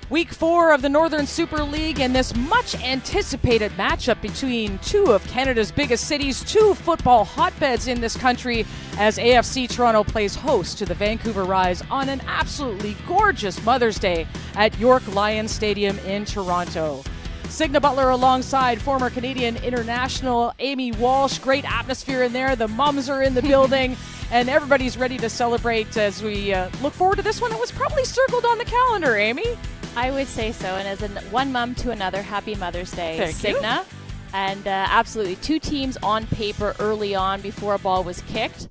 Week 4 of the Northern Super League and this much-anticipated matchup between two of Canada's biggest cities, two football hotbeds in this country, as AFC Toronto plays host to the Vancouver Rise on an absolutely gorgeous Mother's Day at York Lions Stadium in Toronto. Signa Butler alongside former Canadian international Amy Walsh. Great atmosphere in there. The mums are in the building, and everybody's ready to celebrate as we look forward to this one. It was probably circled on the calendar, Amy. I would say so, and as one mom to another, happy Mother's Day, Thank Signa. You. And absolutely, two teams on paper early on before a ball was kicked.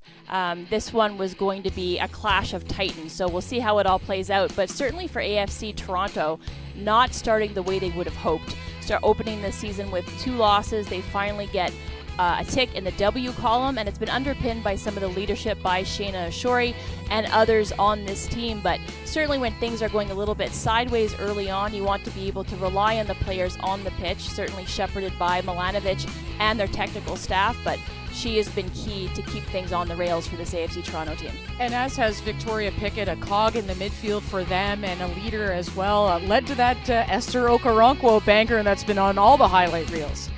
This one was going to be a clash of titans, so we'll see how it all plays out. But certainly for AFC Toronto, not starting the way they would have hoped. Start opening the season with 2 losses. They finally get a tick in the W column, and it's been underpinned by some of the leadership by Shayna Ashori and others on this team. But certainly when things are going a little bit sideways early on, you want to be able to rely on the players on the pitch, certainly shepherded by Milanovic and their technical staff, but she has been key to keep things on the rails for this AFC Toronto team. And as has Victoria Pickett, a cog in the midfield for them and a leader as well, led to that Esther Okoronkwo banker that's been on all the highlight reels.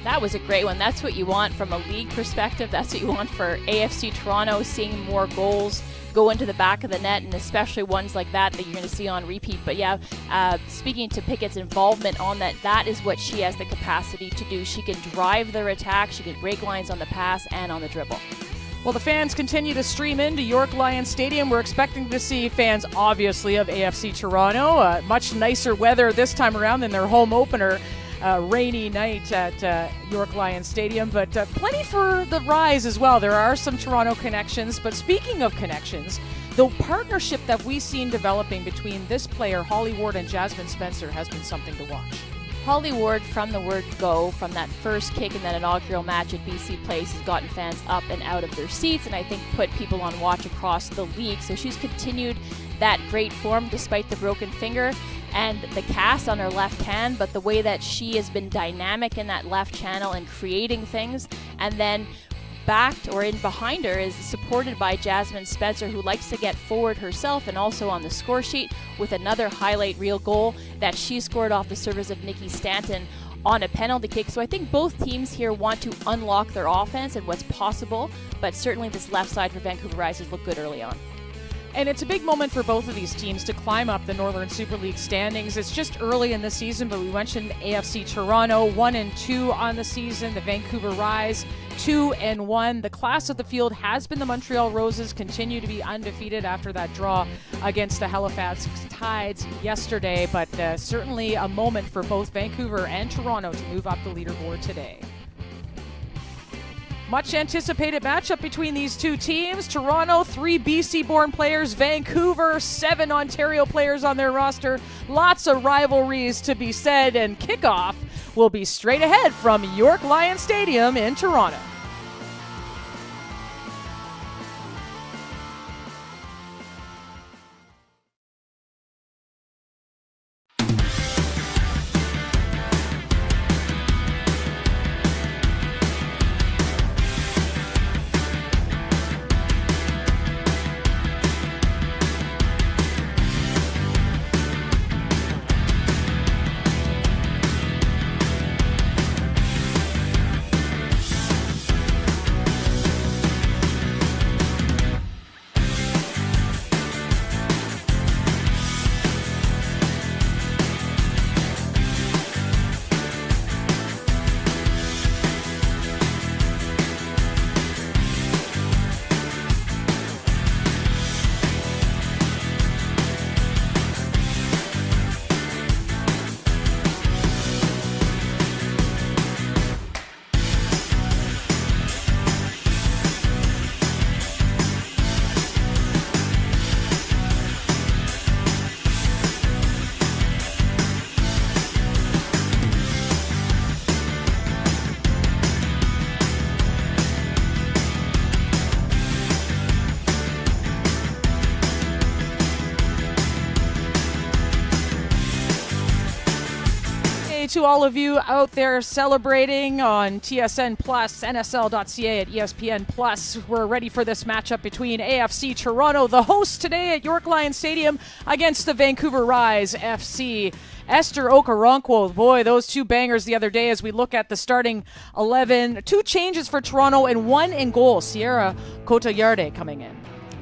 That was a great one. That's what you want from a league perspective. That's what you want for AFC Toronto, seeing more goals go into the back of the net, and especially ones like that you're going to see on repeat. But yeah, speaking to Pickett's involvement on that is what she has the capacity to do. She can drive their attack, she can break lines on the pass and on the dribble. Well, the fans continue to stream into York Lions Stadium. We're expecting to see fans, obviously, of AFC Toronto. Much nicer weather this time around than their home opener. Rainy night at York Lions Stadium, but plenty for the Rise as well. There are some Toronto connections, but speaking of connections, the partnership that we've seen developing between this player, Holly Ward, and Jasmine Spencer has been something to watch. Holly Ward, from the word go, from that first kick in that inaugural match at BC Place, has gotten fans up and out of their seats, and I think put people on watch across the league. So she's continued that great form despite the broken finger and the cast on her left hand, but the way that she has been dynamic in that left channel and creating things, and then backed or in behind her is supported by Jasmine Spencer, who likes to get forward herself, and also on the score sheet with another highlight reel goal that she scored off the service of Nikki Stanton on a penalty kick. So I think both teams here want to unlock their offense and what's possible, but certainly this left side for Vancouver Rise has looked good early on. And it's a big moment for both of these teams to climb up the Northern Super League standings. It's just early in the season, but we mentioned AFC Toronto 1-2 on the season. The Vancouver Rise 2-1. The class of the field has been the Montreal Roses, continue to be undefeated after that draw against the Halifax Tides yesterday. But certainly a moment for both Vancouver and Toronto to move up the leaderboard today. Much anticipated matchup between these two teams. Toronto, 3 BC-born players. Vancouver, 7 Ontario players on their roster. Lots of rivalries to be said, and kickoff will be straight ahead from York Lions Stadium in Toronto. day to all of you out there celebrating on TSN Plus, NSL.ca at ESPN Plus. We're ready for this matchup between AFC Toronto, the host today at York Lions Stadium, against the Vancouver Rise FC. Esther Okoronkwo, boy, those two bangers the other day as we look at the starting 11. 2 changes for Toronto and 1 in goal. Sierra Cotillard coming in.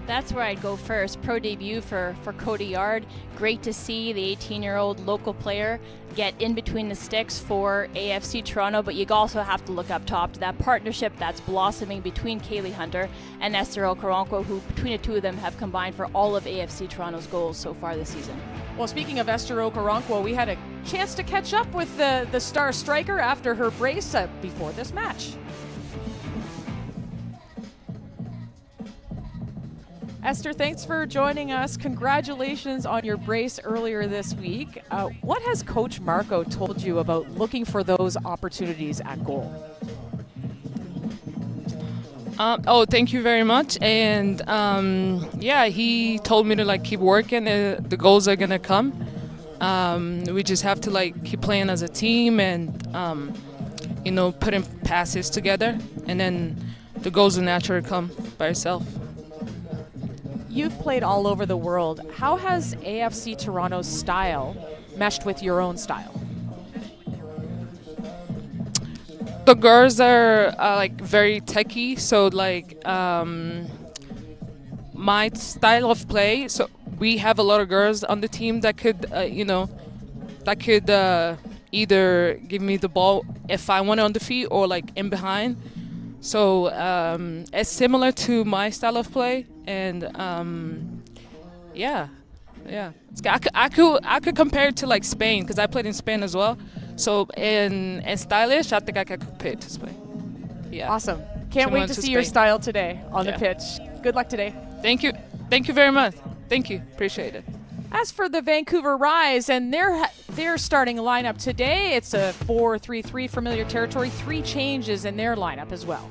That's where I'd go first. Pro debut for Cotillard. Great to see the 18-year-old local player get in between the sticks for AFC Toronto, but you also have to look up top to that partnership that's blossoming between Kaylee Hunter and Esther Okoronkwo, who between the two of them have combined for all of AFC Toronto's goals so far this season. Well, speaking of Esther Okoronkwo, we had a chance to catch up with the star striker after her brace before this match. Esther, thanks for joining us. Congratulations on your brace earlier this week. What has Coach Marco told you about looking for those opportunities at goal? Thank you very much. And yeah, he told me to keep working. The goals are gonna come. We just have to keep playing as a team and putting passes together, and then the goals will naturally come by itself. You've played all over the world. How has AFC Toronto's style meshed with your own style? The girls are very techy, so my style of play. So we have a lot of girls on the team that could either give me the ball if I want it on the feet or in behind. So it's similar to my style of play, and yeah. I could compare it to Spain, because I played in Spain as well. So in stylish, I think I could compare it to Spain. Yeah. Awesome. Can't wait to see your style today on the pitch. Good luck today. Thank you. Thank you very much. Thank you. Appreciate it. As for the Vancouver Rise and their starting lineup today, it's a 4-3-3, familiar territory. 3 changes in their lineup as well.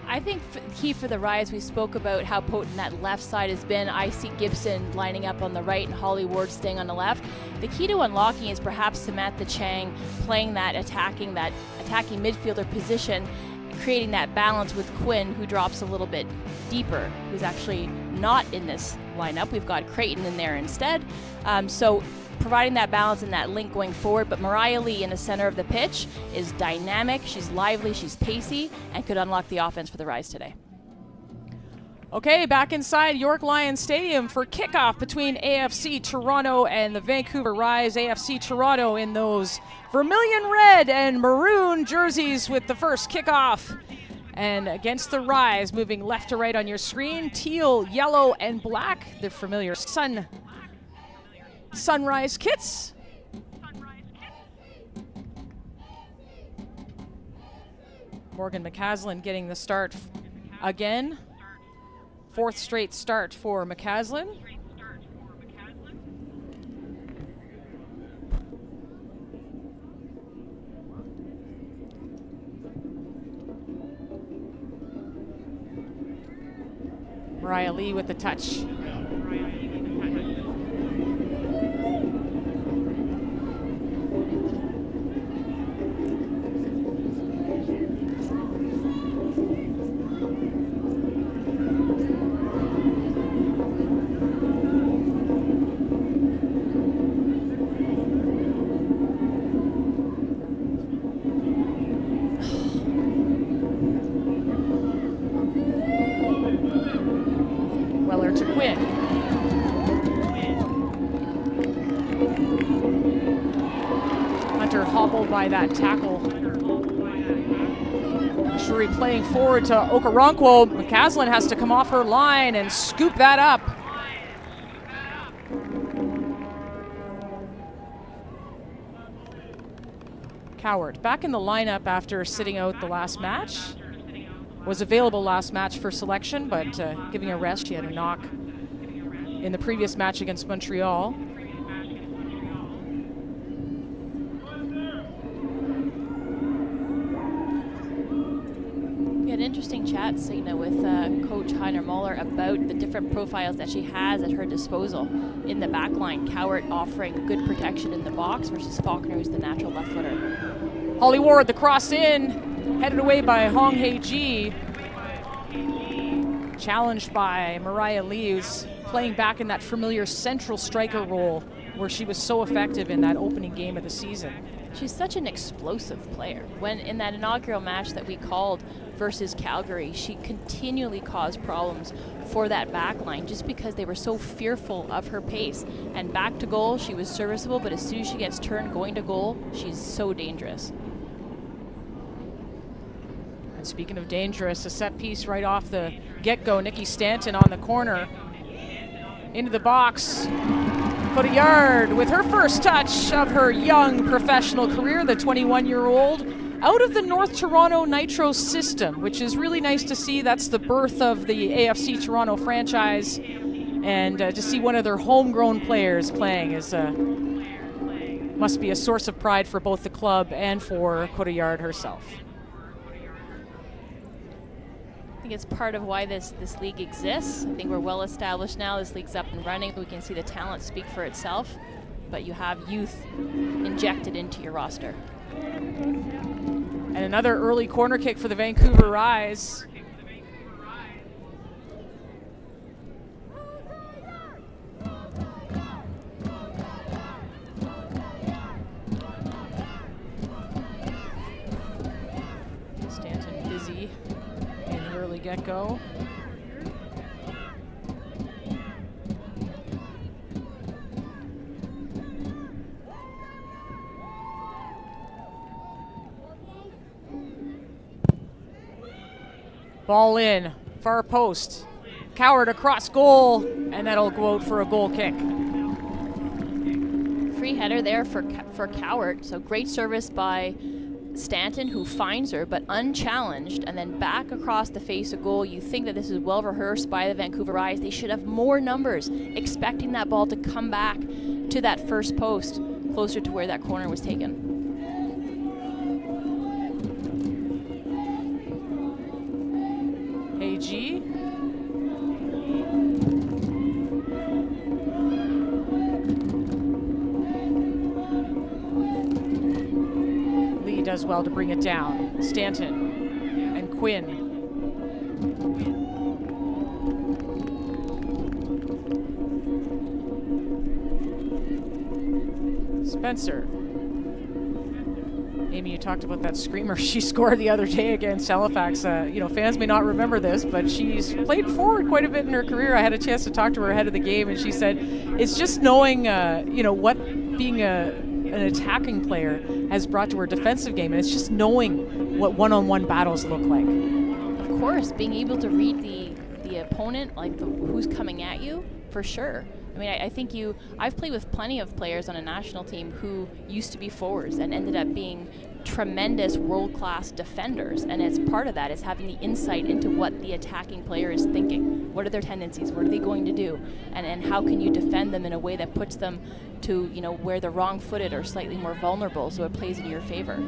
I think key for the Rise, we spoke about how potent that left side has been. I see Gibson lining up on the right and Holly Ward staying on the left. The key to unlocking is perhaps Samantha Chang playing that attacking midfielder position, creating that balance with Quinn, who drops a little bit deeper, who's actually not in this lineup. We've got Creighton in there instead. So providing that balance and that link going forward. But Mariah Lee in the center of the pitch is dynamic, she's lively, she's pacey, and could unlock the offense for the Rise today. Okay, back inside York Lions Stadium for kickoff between AFC Toronto and the Vancouver Rise. AFC Toronto in those vermilion red and maroon jerseys with the first kickoff. And against the Rise, moving left to right on your screen, teal, yellow, and black, the familiar sunrise kits. Morgan McCaslin getting the start again. 4th straight start for McCaslin. Mariah Lee with the touch. To Quinn. Hunter hobbled by that tackle. Shuri playing forward to Okoronkwo. McCaslin has to come off her line and scoop that up. Coward back in the lineup after sitting out the last match. Was available last match for selection, but giving a rest. She had a knock in the previous match against Montreal. We had an interesting chats, with Coach Heiner Muller about the different profiles that she has at her disposal in the back line. Cowart offering good protection in the box versus Faulkner, who's the natural left footer. Holly Ward, the cross in, headed away by Hong Hei-ji. Challenged by Mariah Lee, who's playing back in that familiar central striker role where she was so effective in that opening game of the season. She's such an explosive player. When in that inaugural match that we called versus Calgary, she continually caused problems for that back line just because they were so fearful of her pace. And back to goal, she was serviceable, but as soon as she gets turned going to goal, she's so dangerous. And speaking of dangerous, a set piece right off the get-go. Nikki Stanton on the corner. Into the box. Cotillard with her first touch of her young professional career, the 21-year-old, out of the North Toronto Nitro system, which is really nice to see. That's the birth of the AFC Toronto franchise, and to see one of their homegrown players playing is must be a source of pride for both the club and for Cotillard herself. I think it's part of why this league exists. I think we're well established now. This league's up and running. We can see the talent speak for itself, but you have youth injected into your roster. And another early corner kick for the Vancouver Rise. Stanton busy in the early get-go. Ball in, far post. Cowart across goal, and that'll go out for a goal kick. Free header there for Cowart. So great service by Stanton, who finds her, but unchallenged, and then back across the face of goal. You think that this is well rehearsed by the Vancouver Rise. They should have more numbers, expecting that ball to come back to that first post, closer to where that corner was taken. AG. Lee does well to bring it down. Stanton and Quinn. Spencer. Amy, you talked about that screamer she scored the other day against Halifax. Fans may not remember this, but she's played forward quite a bit in her career. I had a chance to talk to her ahead of the game, and she said it's just knowing, what being an attacking player has brought to her defensive game, and it's just knowing what one-on-one battles look like. Of course, being able to read the opponent, like who's coming at you, for sure. I mean, I think I've played with plenty of players on a national team who used to be forwards and ended up being tremendous world-class defenders, and as part of that is having the insight into what the attacking player is thinking. What are their tendencies? What are they going to do? And how can you defend them in a way that puts them to, where they're wrong-footed or slightly more vulnerable, so it plays in your favor.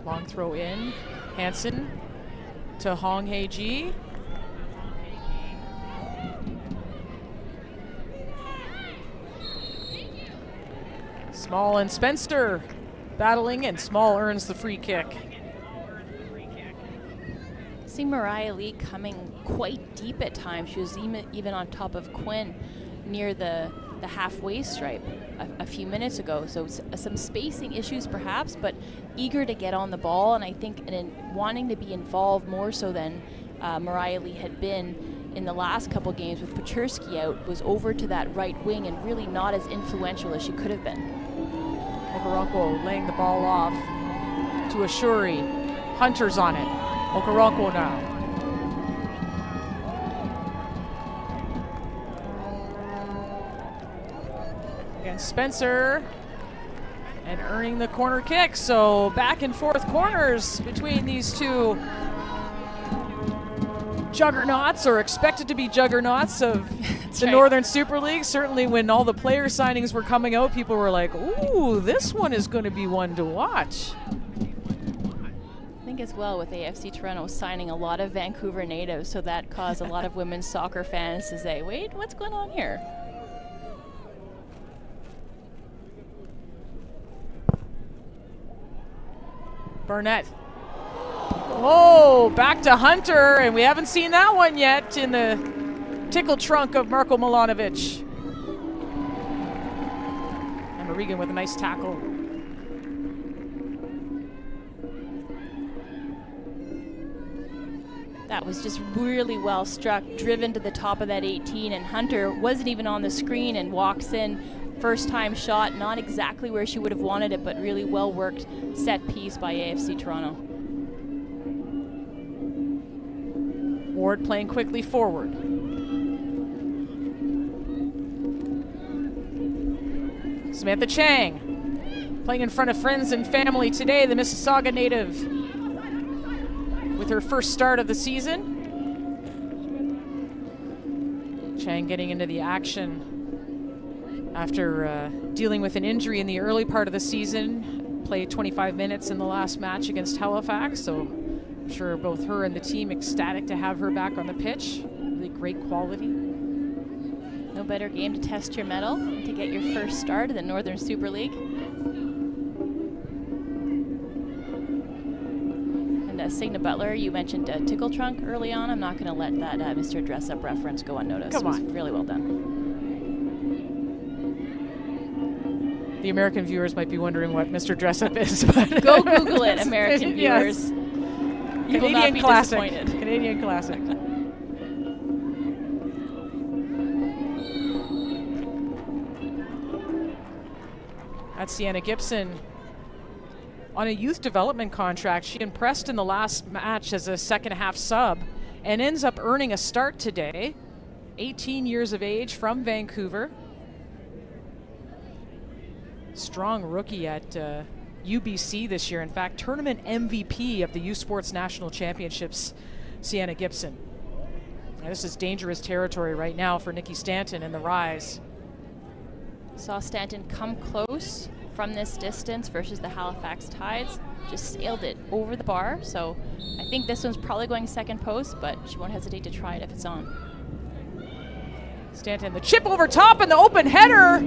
Long throw in. Hansen to Hong Hei-ji. Small and Spencer battling, and Small earns the free kick. See Mariah Lee coming quite deep at times. She was even on top of Quinn near the halfway stripe a few minutes ago. So some spacing issues perhaps, but eager to get on the ball, and I think wanting to be involved more so than Mariah Lee had been in the last couple games with Paczerski out, was over to that right wing and really not as influential as she could have been. Okoronkwo laying the ball off to Ashuri. Hunter's on it. Okoronkwo now. Again, Spencer and earning the corner kick. So back and forth corners between these two juggernauts, or expected to be juggernauts, of the Northern Super League. Certainly when all the player signings were coming out, people were like, ooh, this one is going to be one to watch. I think as well with AFC Toronto signing a lot of Vancouver natives, so that caused a lot of women's soccer fans to say, wait, what's going on here? Barnett. Oh, back to Hunter, and we haven't seen that one yet in the tickle trunk of Marko Milanovic. And Regan with a nice tackle. That was just really well struck, driven to the top of that 18, and Hunter wasn't even on the screen and walks in. First time shot, not exactly where she would have wanted it, but really well worked set piece by AFC Toronto. Ward playing quickly forward. Samantha Chang playing in front of friends and family today, the Mississauga native, with her first start of the season. Chang getting into the action after dealing with an injury in the early part of the season. Played 25 minutes in the last match against Halifax, so I'm sure both her and the team ecstatic to have her back on the pitch. Really great quality. No better game to test your mettle and to get your first start in the Northern Super League. And Signa Butler, you mentioned tickle trunk early on. I'm not going to let that Mr. Dress Up reference go unnoticed. Come on. It was really well done. The American viewers might be wondering what Mr. Dress Up is. But go Google it, American viewers. Yes. You will not be classic. disappointed. Canadian classic. That's Sienna Gibson on a youth development contract. She impressed in the last match as a second half sub and ends up earning a start today. 18 years of age, from Vancouver. Strong rookie at UBC this year. In fact, tournament MVP of the U Sports National Championships, Sienna Gibson. Now, this is dangerous territory right now for Nikki Stanton in the Rise. Saw Stanton come close from this distance versus the Halifax Tides. Just sailed it over the bar. So I think this one's probably going second post, but she won't hesitate to try it if it's on. Stanton, the chip over top and the open header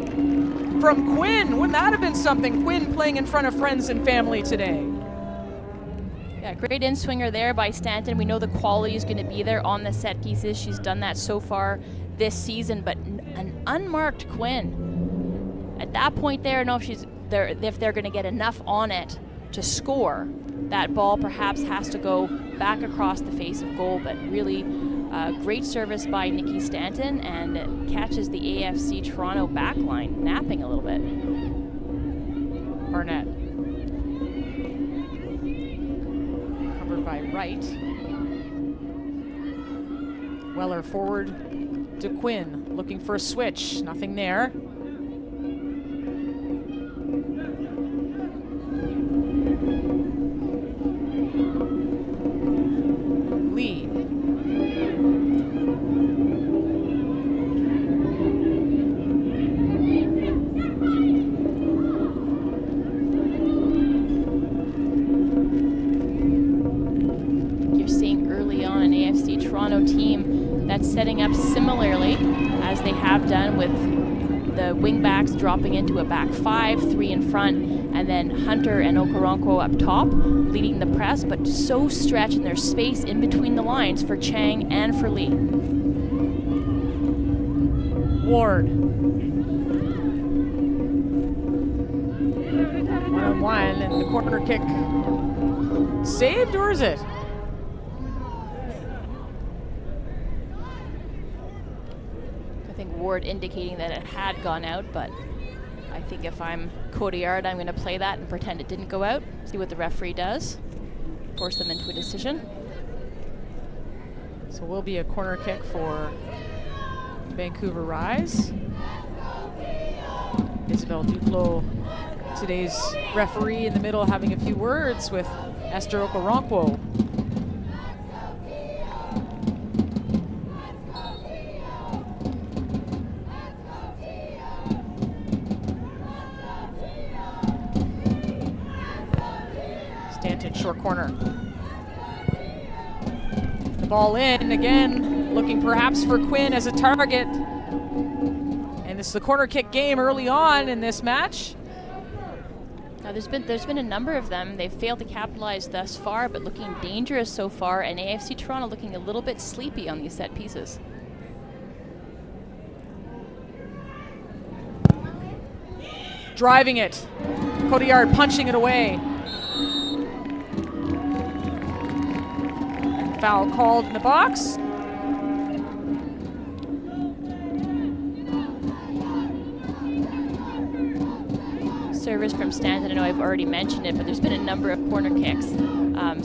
from Quinn. Wouldn't that have been something? Quinn playing in front of friends and family today. Yeah, great in-swinger there by Stanton. We know the quality is going to be there on the set pieces. She's done that so far this season, but an unmarked Quinn. At that point there, I don't know if they're going to get enough on it to score. That ball perhaps has to go back across the face of goal, but really great service by Nikki Stanton, and catches the AFC Toronto backline napping a little bit. Barnett. Covered by Wright. Weller forward to Quinn, looking for a switch. Nothing there. Lee. You're seeing early on an AFC Toronto team that's setting up similarly as they have done, with the wingbacks dropping into a back five, three in front, and then Hunter and Okoronkwo up top, leading the press, but so stretched, and there's space in between the lines for Chang and for Lee. Ward. One-on-one, and the corner kick saved, or is it? I think Ward indicating that it had gone out, but I think if I'm Cotillard, I'm going to play that and pretend it didn't go out, see what the referee does, force them into a decision. So will be a corner kick for Vancouver Rise. Isabel Duclos Today's referee in the middle having a few words with Esther Okoronkwo. Stanton, short corner. The ball in again, looking perhaps for Quinn as a target. And this is the corner kick game early on in this match. Now there's been a number of them. They've failed to capitalize thus far, but looking dangerous so far, and AFC Toronto looking a little bit sleepy on these set pieces. Driving it. Cotillard punching it away. And foul called in the box. Service from Stanton. I know I've already mentioned it, but there's been a number of corner kicks.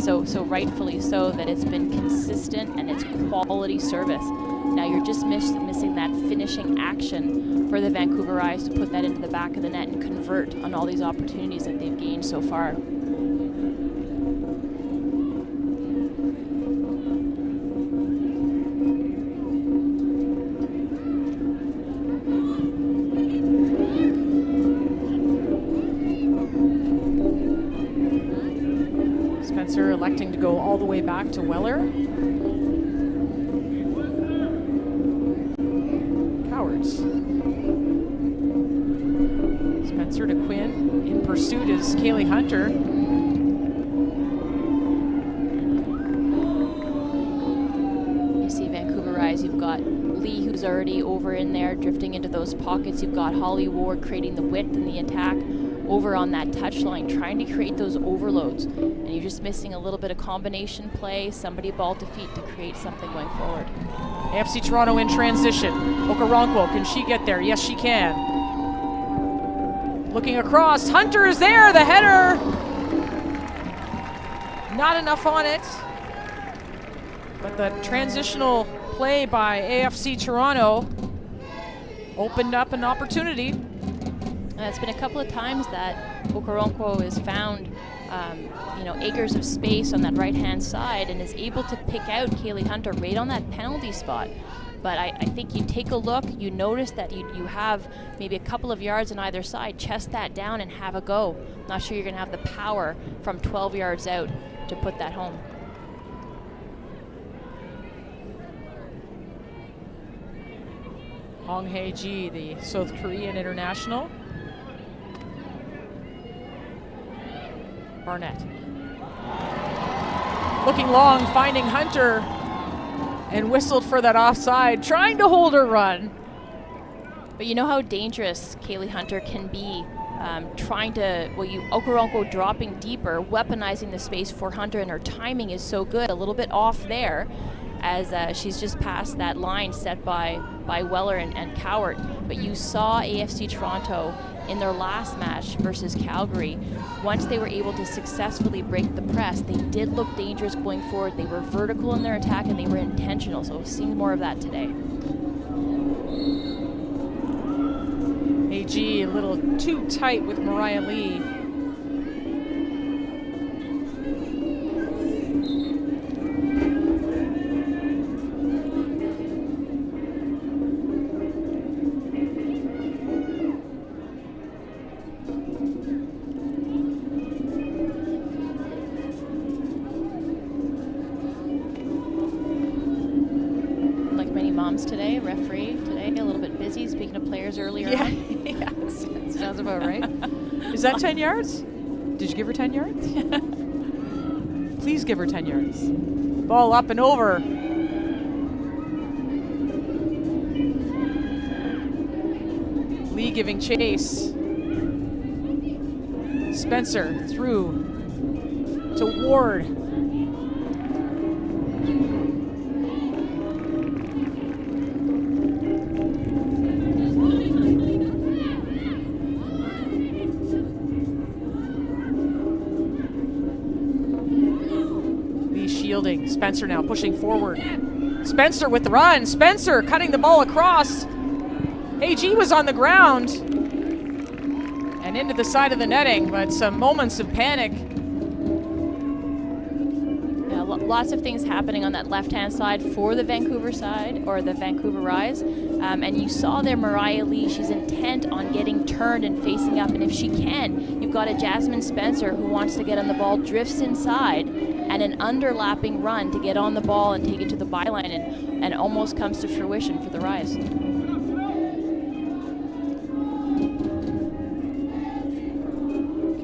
So rightfully so that it's been consistent and it's quality service. Now you're just missing that finishing action for the Vancouverites to put that into the back of the net and convert on all these opportunities that they've gained so far. Spencer electing to go all the way back to Weller. Cowards. Spencer to Quinn. In pursuit is Kaylee Hunter. You see Vancouver Rise, you've got Lee who's already over in there drifting into those pockets. You've got Holly Ward creating the width in the attack over on that touchline, trying to create those overloads. And you're just missing a little bit of combination play, somebody ball to feet to create something going forward. AFC Toronto in transition. Okoronkwo, can she get there? Yes, she can. Looking across, Hunter is there, the header. Not enough on it. But the transitional play by AFC Toronto opened up an opportunity. It's been a couple of times that Okoronkwo has found acres of space on that right-hand side and is able to pick out Kaylee Hunter right on that penalty spot. But I think you take a look, you notice that you have maybe a couple of yards on either side, chest that down and have a go. Not sure you're going to have the power from 12 yards out to put that home. Hong Hae-ji, the South Korean international. Barnett. Looking long, finding Hunter, and whistled for that offside, trying to hold her run. But you know how dangerous Kaylee Hunter can be, Okoronkwo dropping deeper, weaponizing the space for Hunter, and her timing is so good, a little bit off there, as she's just passed that line set by Weller and Cowart. But you saw AFC Toronto in their last match versus Calgary, once they were able to successfully break the press, they did look dangerous going forward. They were vertical in their attack and they were intentional, so seeing more of that today. AG a little too tight with Mariah Lee. Today, referee today, a little bit busy, speaking of players earlier on. Yeah, that sounds about right. Is that 10 yards? Did you give her 10 yards? Please give her 10 yards. Ball up and over. Lee giving chase. Spencer through to Ward. Spencer now pushing forward. Spencer with the run. Spencer cutting the ball across. AG was on the ground. And and into the side of the netting, but some moments of panic. Yeah, lots of things happening on that left-hand side for the Vancouver side, or the Vancouver Rise. And you saw there Mariah Lee, she's intent on getting turned and facing up, and if she can, you've got a Jasmine Spencer who wants to get on the ball, drifts inside, and an underlapping run to get on the ball and take it to the byline, and almost comes to fruition for the Rise.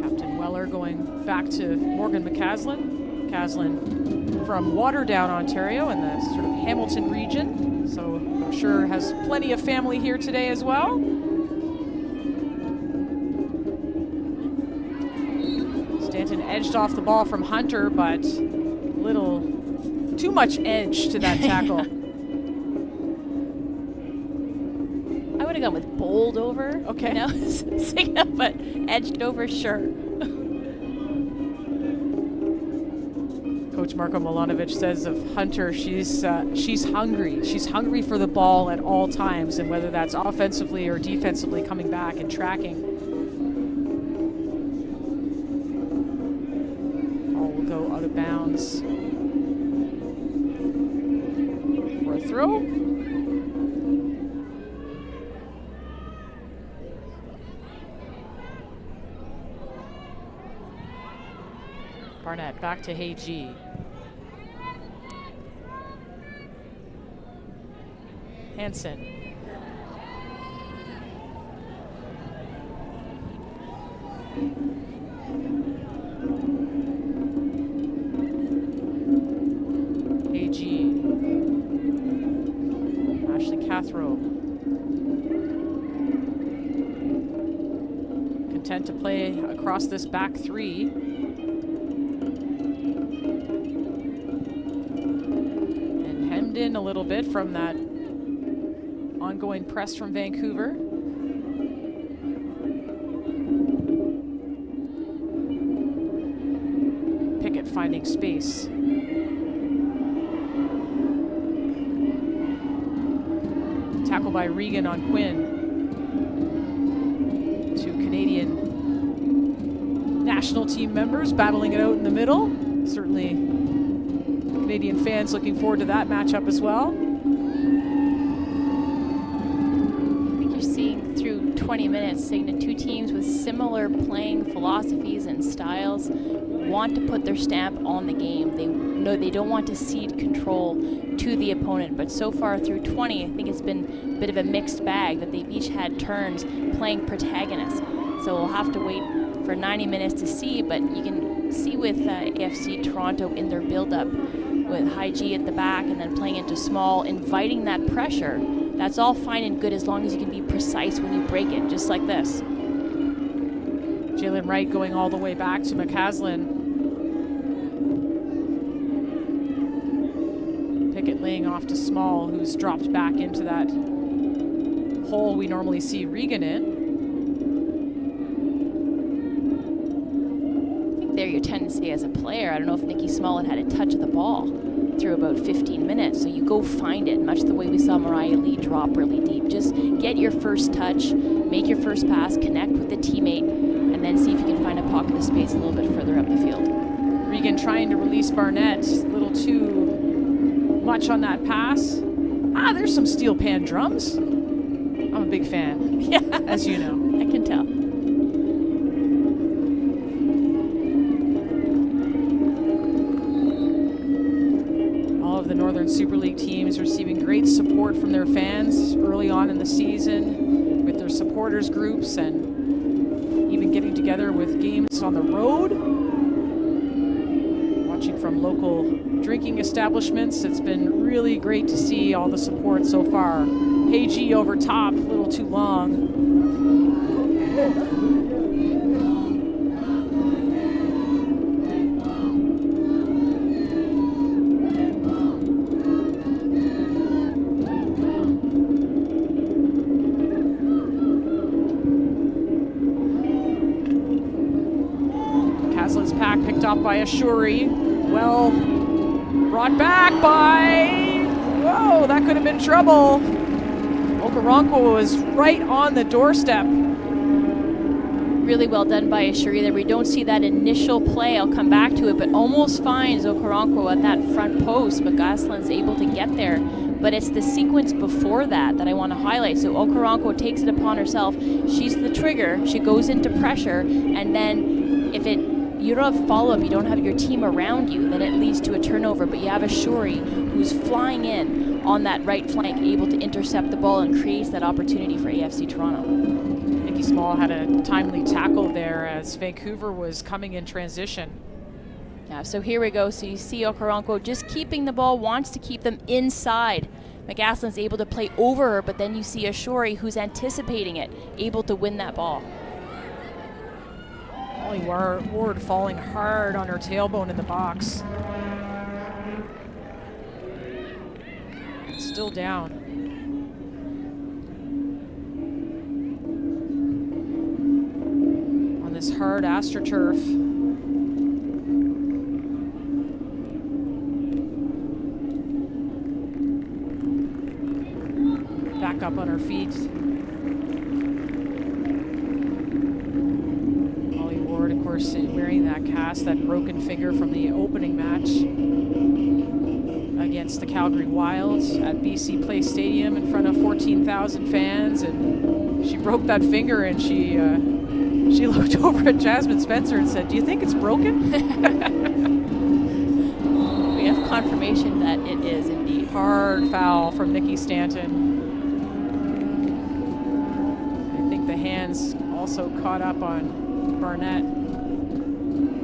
Captain Weller going back to Morgan McCaslin. McCaslin from Waterdown, Ontario, in the sort of Hamilton region, so I'm sure has plenty of family here today as well. Stanton edged off the ball from Hunter, but a little too much edge to that tackle. I would have gone with bowled over. Okay. You know, but edged over, sure. Coach Marko Milanovic says of Hunter, she's hungry. She's hungry for the ball at all times, and whether that's offensively or defensively, coming back and tracking. Ball will go out of bounds for a throw. Barnett back to Heiji. Hansen. Heiji. Ashley Cathro. Content to play across this back three. In a little bit from that ongoing press from Vancouver. Pickett finding space. Tackle by Regan on Quinn. Two Canadian national team members battling it out in the middle. Certainly Canadian fans looking forward to that matchup as well. I think you're seeing through 20 minutes, seeing the two teams with similar playing philosophies and styles want to put their stamp on the game. They know they don't want to cede control to the opponent, but so far through 20, I think it's been a bit of a mixed bag that they've each had turns playing protagonists. So we'll have to wait for 90 minutes to see, but you can see with AFC Toronto in their build-up, with high G at the back and then playing into small, inviting that pressure. That's all fine and good as long as you can be precise when you break it, just like this. Jalen Wright going all the way back to McCaslin. Pickett laying off to Small, who's dropped back into that hole we normally see Regan in. There your tendency as a player. I don't know if Nikki Smollett had a touch of the ball through about 15 minutes, so you go find it, much the way we saw Mariah Lee drop really deep. Just get your first touch, make your first pass, connect with the teammate, and then see if you can find a pocket of space a little bit further up the field. Regan trying to release Barnett, a little too much on that pass. There's some steel pan drums. I'm a big fan, Yeah, as you know. I can tell. The Northern Super League teams receiving great support from their fans early on in the season with their supporters groups, and even getting together with games on the road, watching from local drinking establishments. It's been really great to see all the support so far. Heiji over top, a little too long. Pack picked up by Ashuri. Well, brought back by... Whoa, that could have been trouble. Okoronkwo was right on the doorstep. Really well done by Ashuri there. We don't see that initial play. I'll come back to it, but almost finds Okoronkwo at that front post, but Gosselin's able to get there. But it's the sequence before that I want to highlight. So Okoronkwo takes it upon herself. She's the trigger. She goes into pressure, and then if you don't have follow-up, you don't have your team around you, then it leads to a turnover. But you have Ashuri who's flying in on that right flank, able to intercept the ball and creates that opportunity for AFC Toronto. Nikki Small had a timely tackle there as Vancouver was coming in transition. Yeah, so here we go. So you see Okoronkwo just keeping the ball, wants to keep them inside. McGaslin's able to play over her, but then you see Ashuri who's anticipating it, able to win that ball. Molly Ward falling hard on her tailbone in the box. Still down. On this hard AstroTurf. Back up on her feet. Molly Ward, of course, wearing that cast, that broken finger from the opening match against the Calgary Wild at BC Place Stadium in front of 14,000 fans, and she broke that finger, and she looked over at Jasmine Spencer and said, "Do you think it's broken?" We have confirmation that it is indeed. Hard foul from Nikki Stanton. The hands also caught up on Barnett.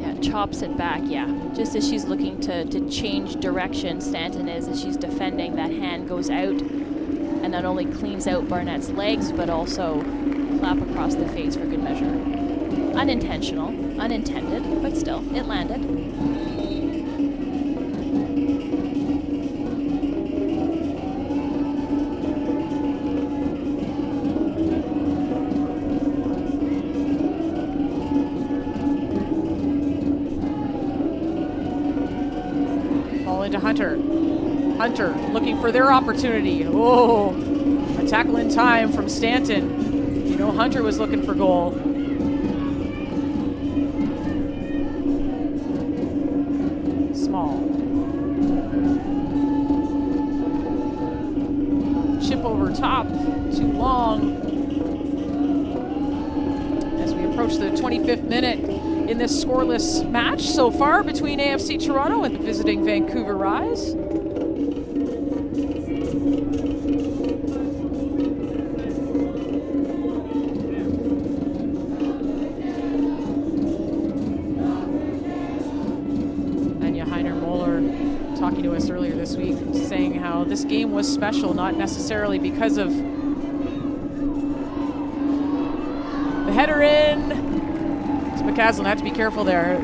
Yeah, chops it back, yeah. Just as she's looking to change direction, Stanton is, as she's defending, that hand goes out and not only cleans out Barnett's legs, but also clap across the face for good measure. Unintentional, unintended, but still, it landed. Into Hunter. Hunter looking for their opportunity. Oh, a tackle in time from Stanton. You know, Hunter was looking for goal. Small. Chip over top. Too long. As we approach the 25th minute in this scoreless match so far between AFC Toronto and the visiting Vancouver Rise. Anya Heiner-Moeller talking to us earlier this week, saying how this game was special, not necessarily because of the header in. McCaslin had to be careful there.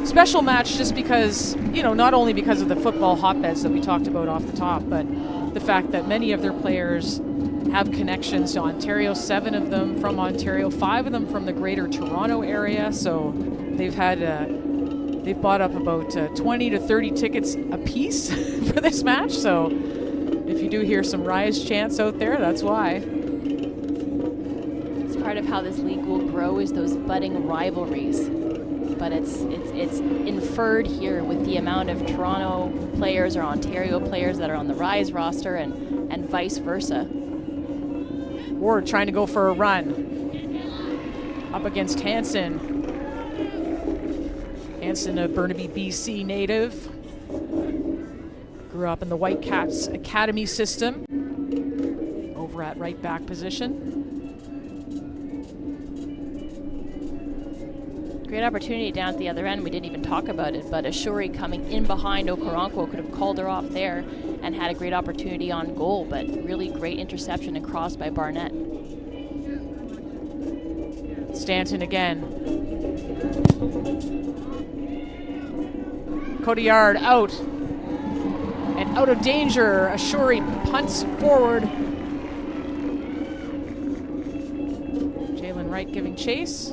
Special match just because, you know, not only because of the football hotbeds that we talked about off the top, but the fact that many of their players have connections to Ontario, 7 of them from Ontario, 5 of them from the greater Toronto area. So they've bought up about 20 to 30 tickets apiece for this match. So if you do hear some Rise chants out there, that's why. Part of how this league will grow is those budding rivalries, but it's inferred here with the amount of Toronto players or Ontario players that are on the Rise roster and vice versa. Ward trying to go for a run up against Hansen. Hansen, a Burnaby, BC native, grew up in the Whitecaps Academy system over at right back position. Great opportunity down at the other end. We didn't even talk about it, but Ashuri coming in behind Okoronkwo could have called her off there and had a great opportunity on goal, but really great interception and cross by Barnett. Stanton again. Cotillard out. And out of danger. Ashuri punts forward. Jalen Wright giving chase.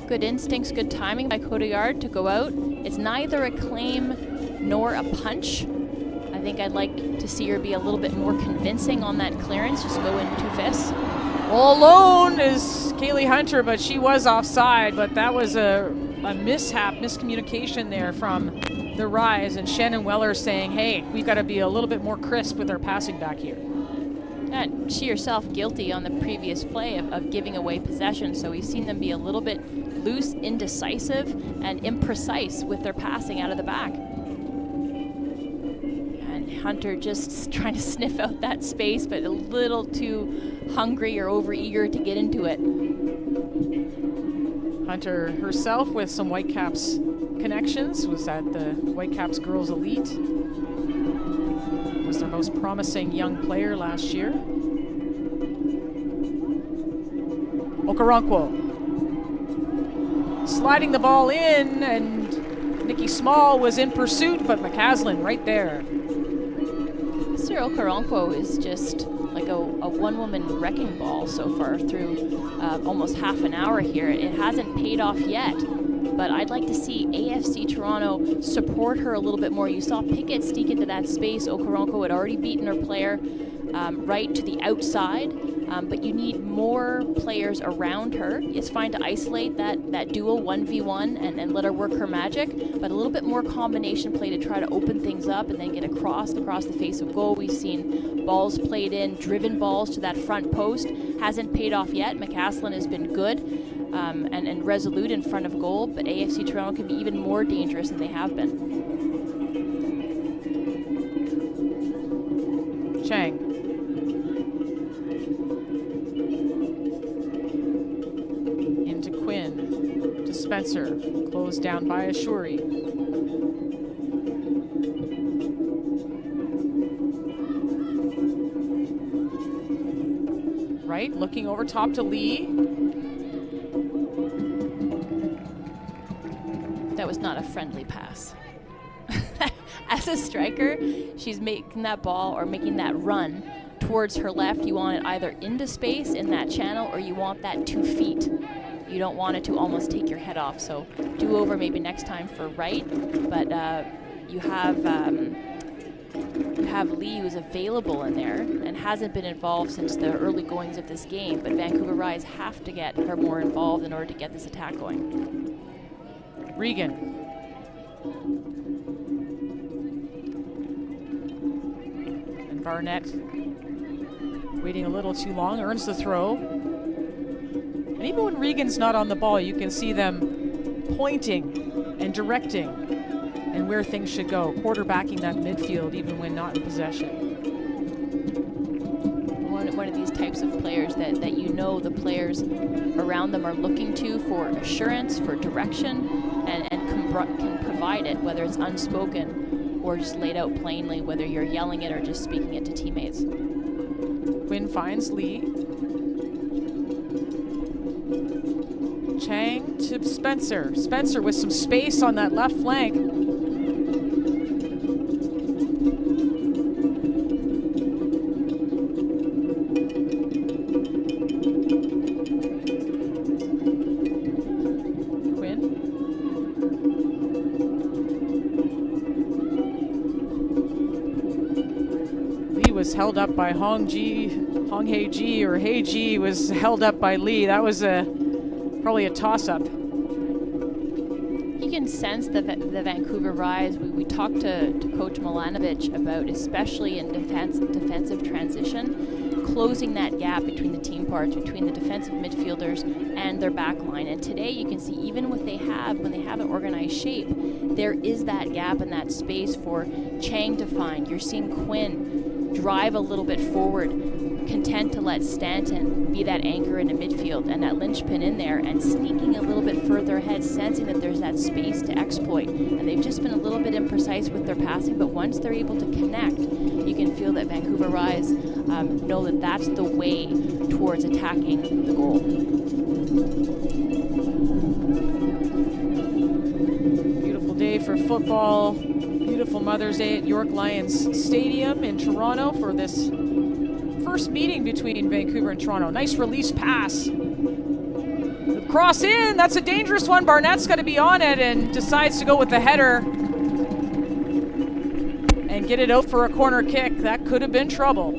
Good instincts, good timing by Cotillard to go out. It's neither a claim nor a punch. I think I'd like to see her be a little bit more convincing on that clearance. Just go in 2 fists. All alone is Kaylee Hunter, but she was offside. But that was a miscommunication there from the Rise, and Shannon Weller saying, hey, we've got to be a little bit more crisp with our passing back here. And she herself guilty on the previous play of giving away possession, so we've seen them be a little bit loose, indecisive, and imprecise with their passing out of the back. And Hunter just trying to sniff out that space, but a little too hungry or overeager to get into it. Hunter herself with some Whitecaps connections, was at the Whitecaps Girls Elite. Was their most promising young player last year. Okoronkwo sliding the ball in, and Nikki Small was in pursuit, but McCaslin right there. Mr. Okoronkwo is just like a one-woman wrecking ball so far through almost half an hour here. It hasn't paid off yet, but I'd like to see AFC Toronto support her a little bit more. You saw Pickett sneak into that space. Okoronkwo had already beaten her player right to the outside, but you need more players around her. It's fine to isolate that dual 1v1 and let her work her magic, but a little bit more combination play to try to open things up and then get across the face of goal. We've seen balls played in, driven balls to that front post. Hasn't paid off yet. McCaslin has been good and resolute in front of goal, but AFC Toronto can be even more dangerous than they have been. Chang. Into Quinn. To Spencer. Closed down by Ashuri. Right, looking over top to Lee. That was not a friendly pass. As a striker, she's making that ball or making that run towards her left. You want it either into space in that channel, or you want that 2 feet. You don't want it to almost take your head off. So do over maybe next time for right, but you have Lee, who's available in there and hasn't been involved since the early goings of this game, but Vancouver Rise have to get her more involved in order to get this attack going. Regan. And Barnett, waiting a little too long, earns the throw. And even when Regan's not on the ball, you can see them pointing and directing and where things should go, quarterbacking that midfield even when not in possession. One of these types of players that you know the players around them are looking to for assurance, for direction, and can provide it, whether it's unspoken or just laid out plainly, whether you're yelling it or just speaking it to teammates. Quinn finds Lee. Chang to Spencer. Spencer with some space on that left flank. Was held up by Hong Hei Ji, or Hei Ji was held up by Lee. That was probably a toss-up. You can sense the Vancouver Rise. We talked to Coach Milanovic about, especially in defensive transition, closing that gap between the team parts, between the defensive midfielders and their back line. And today you can see, even when they have an organized shape, there is that gap and that space for Chang to find. You're seeing Quinn drive a little bit forward, content to let Stanton be that anchor in the midfield and that linchpin in there, and sneaking a little bit further ahead, sensing that there's that space to exploit. And they've just been a little bit imprecise with their passing, but once they're able to connect, you can feel that Vancouver Rise know that that's the way towards attacking the goal. Beautiful day for football. Beautiful Mother's Day at York Lions Stadium in Toronto for this first meeting between Vancouver and Toronto. Nice release pass. The cross in, that's a dangerous one. Barnett's got to be on it and decides to go with the header and get it out for a corner kick. That could have been trouble.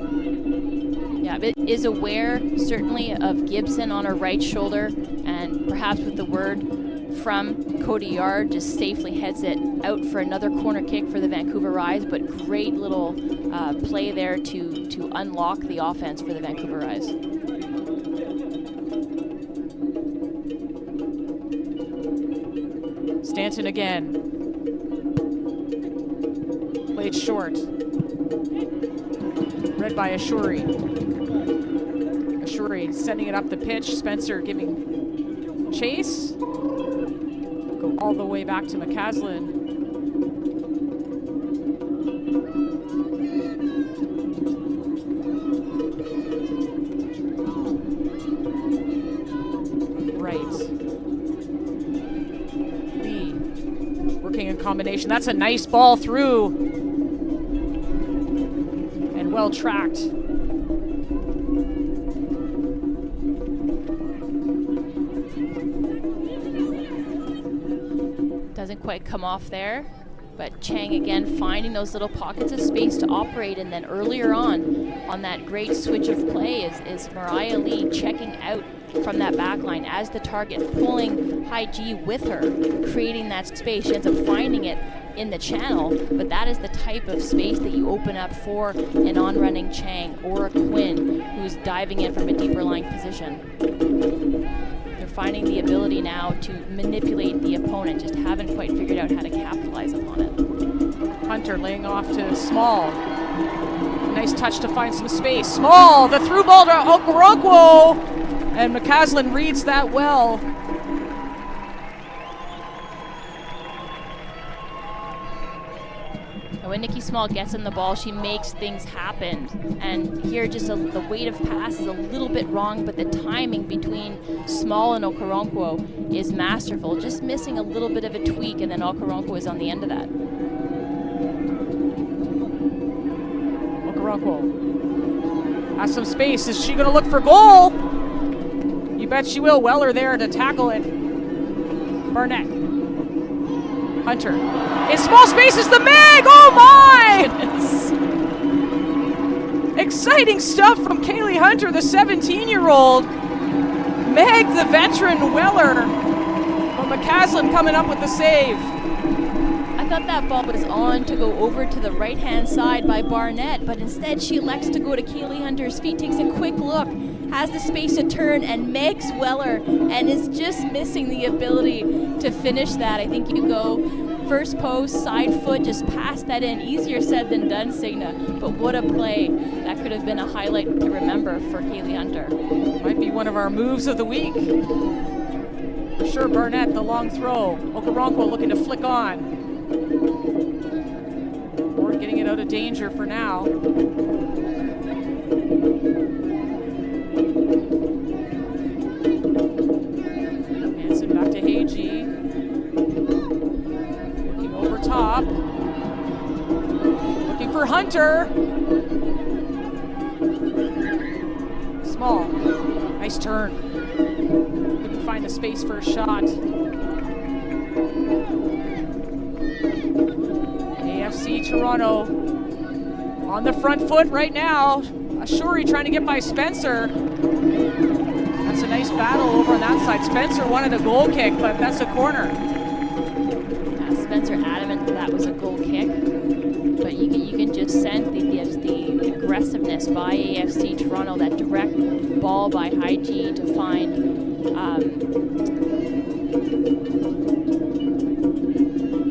Yeah, but is aware certainly of Gibson on her right shoulder, and perhaps with the word from Cody Yard, just safely heads it out for another corner kick for the Vancouver Rise. But great little play there to unlock the offense for the Vancouver Rise. Stanton again. Played short. Read by Ashuri. Ashuri sending it up the pitch. Spencer giving chase. Go all the way back to McCaslin. Combination. That's a nice ball through and well tracked. Doesn't quite come off there, but Chang again finding those little pockets of space to operate, and then earlier on that great switch of play is Mariah Lee checking out from that back line as the target, pulling High G with her, creating that space. She ends up finding it in the channel, but that is the type of space that you open up for an on-running Chang or a Quinn who's diving in from a deeper line position. They're finding the ability now to manipulate the opponent, just haven't quite figured out how to capitalize upon it. Hunter laying off to Small. Nice touch to find some space. Small, the through ball to Okoronkwo. And McCaslin reads that well. And when Nikki Small gets in the ball, she makes things happen. And here just the weight of pass is a little bit wrong, but the timing between Small and Okoronkwo is masterful. Just missing a little bit of a tweak, and then Okoronkwo is on the end of that. Okoronkwo has some space. Is she going to look for goal? You bet she will. Weller there to tackle it. Barnett. Hunter. In small spaces, the Meg! Oh my! Goodness. Exciting stuff from Kaylee Hunter, the 17-year-old. Meg, the veteran. Weller. But McCaslin coming up with the save. I thought that ball was on to go over to the right-hand side by Barnett, but instead she elects to go to Kaylee Hunter's feet, takes a quick look, has the space to turn, and makes Weller, and is just missing the ability to finish that. I think you go first post, side foot, just pass that in. Easier said than done, Signa, but what a play. That could have been a highlight to remember for Kaylee Hunter. Might be one of our moves of the week. For sure, Barnett, the long throw. Okoronkwo looking to flick on. Or getting it out of danger for now. Hanson back to Heiji. Looking over top. Looking for Hunter. Small. Nice turn. Couldn't find the space for a shot. AFC Toronto on the front foot right now. Ashuri trying to get by Spencer. That's a nice battle over on that side. Spencer wanted a goal kick, but that's a corner. Spencer adamant that was a goal kick, but you can just sense the aggressiveness by AFC Toronto. That direct ball by High G to find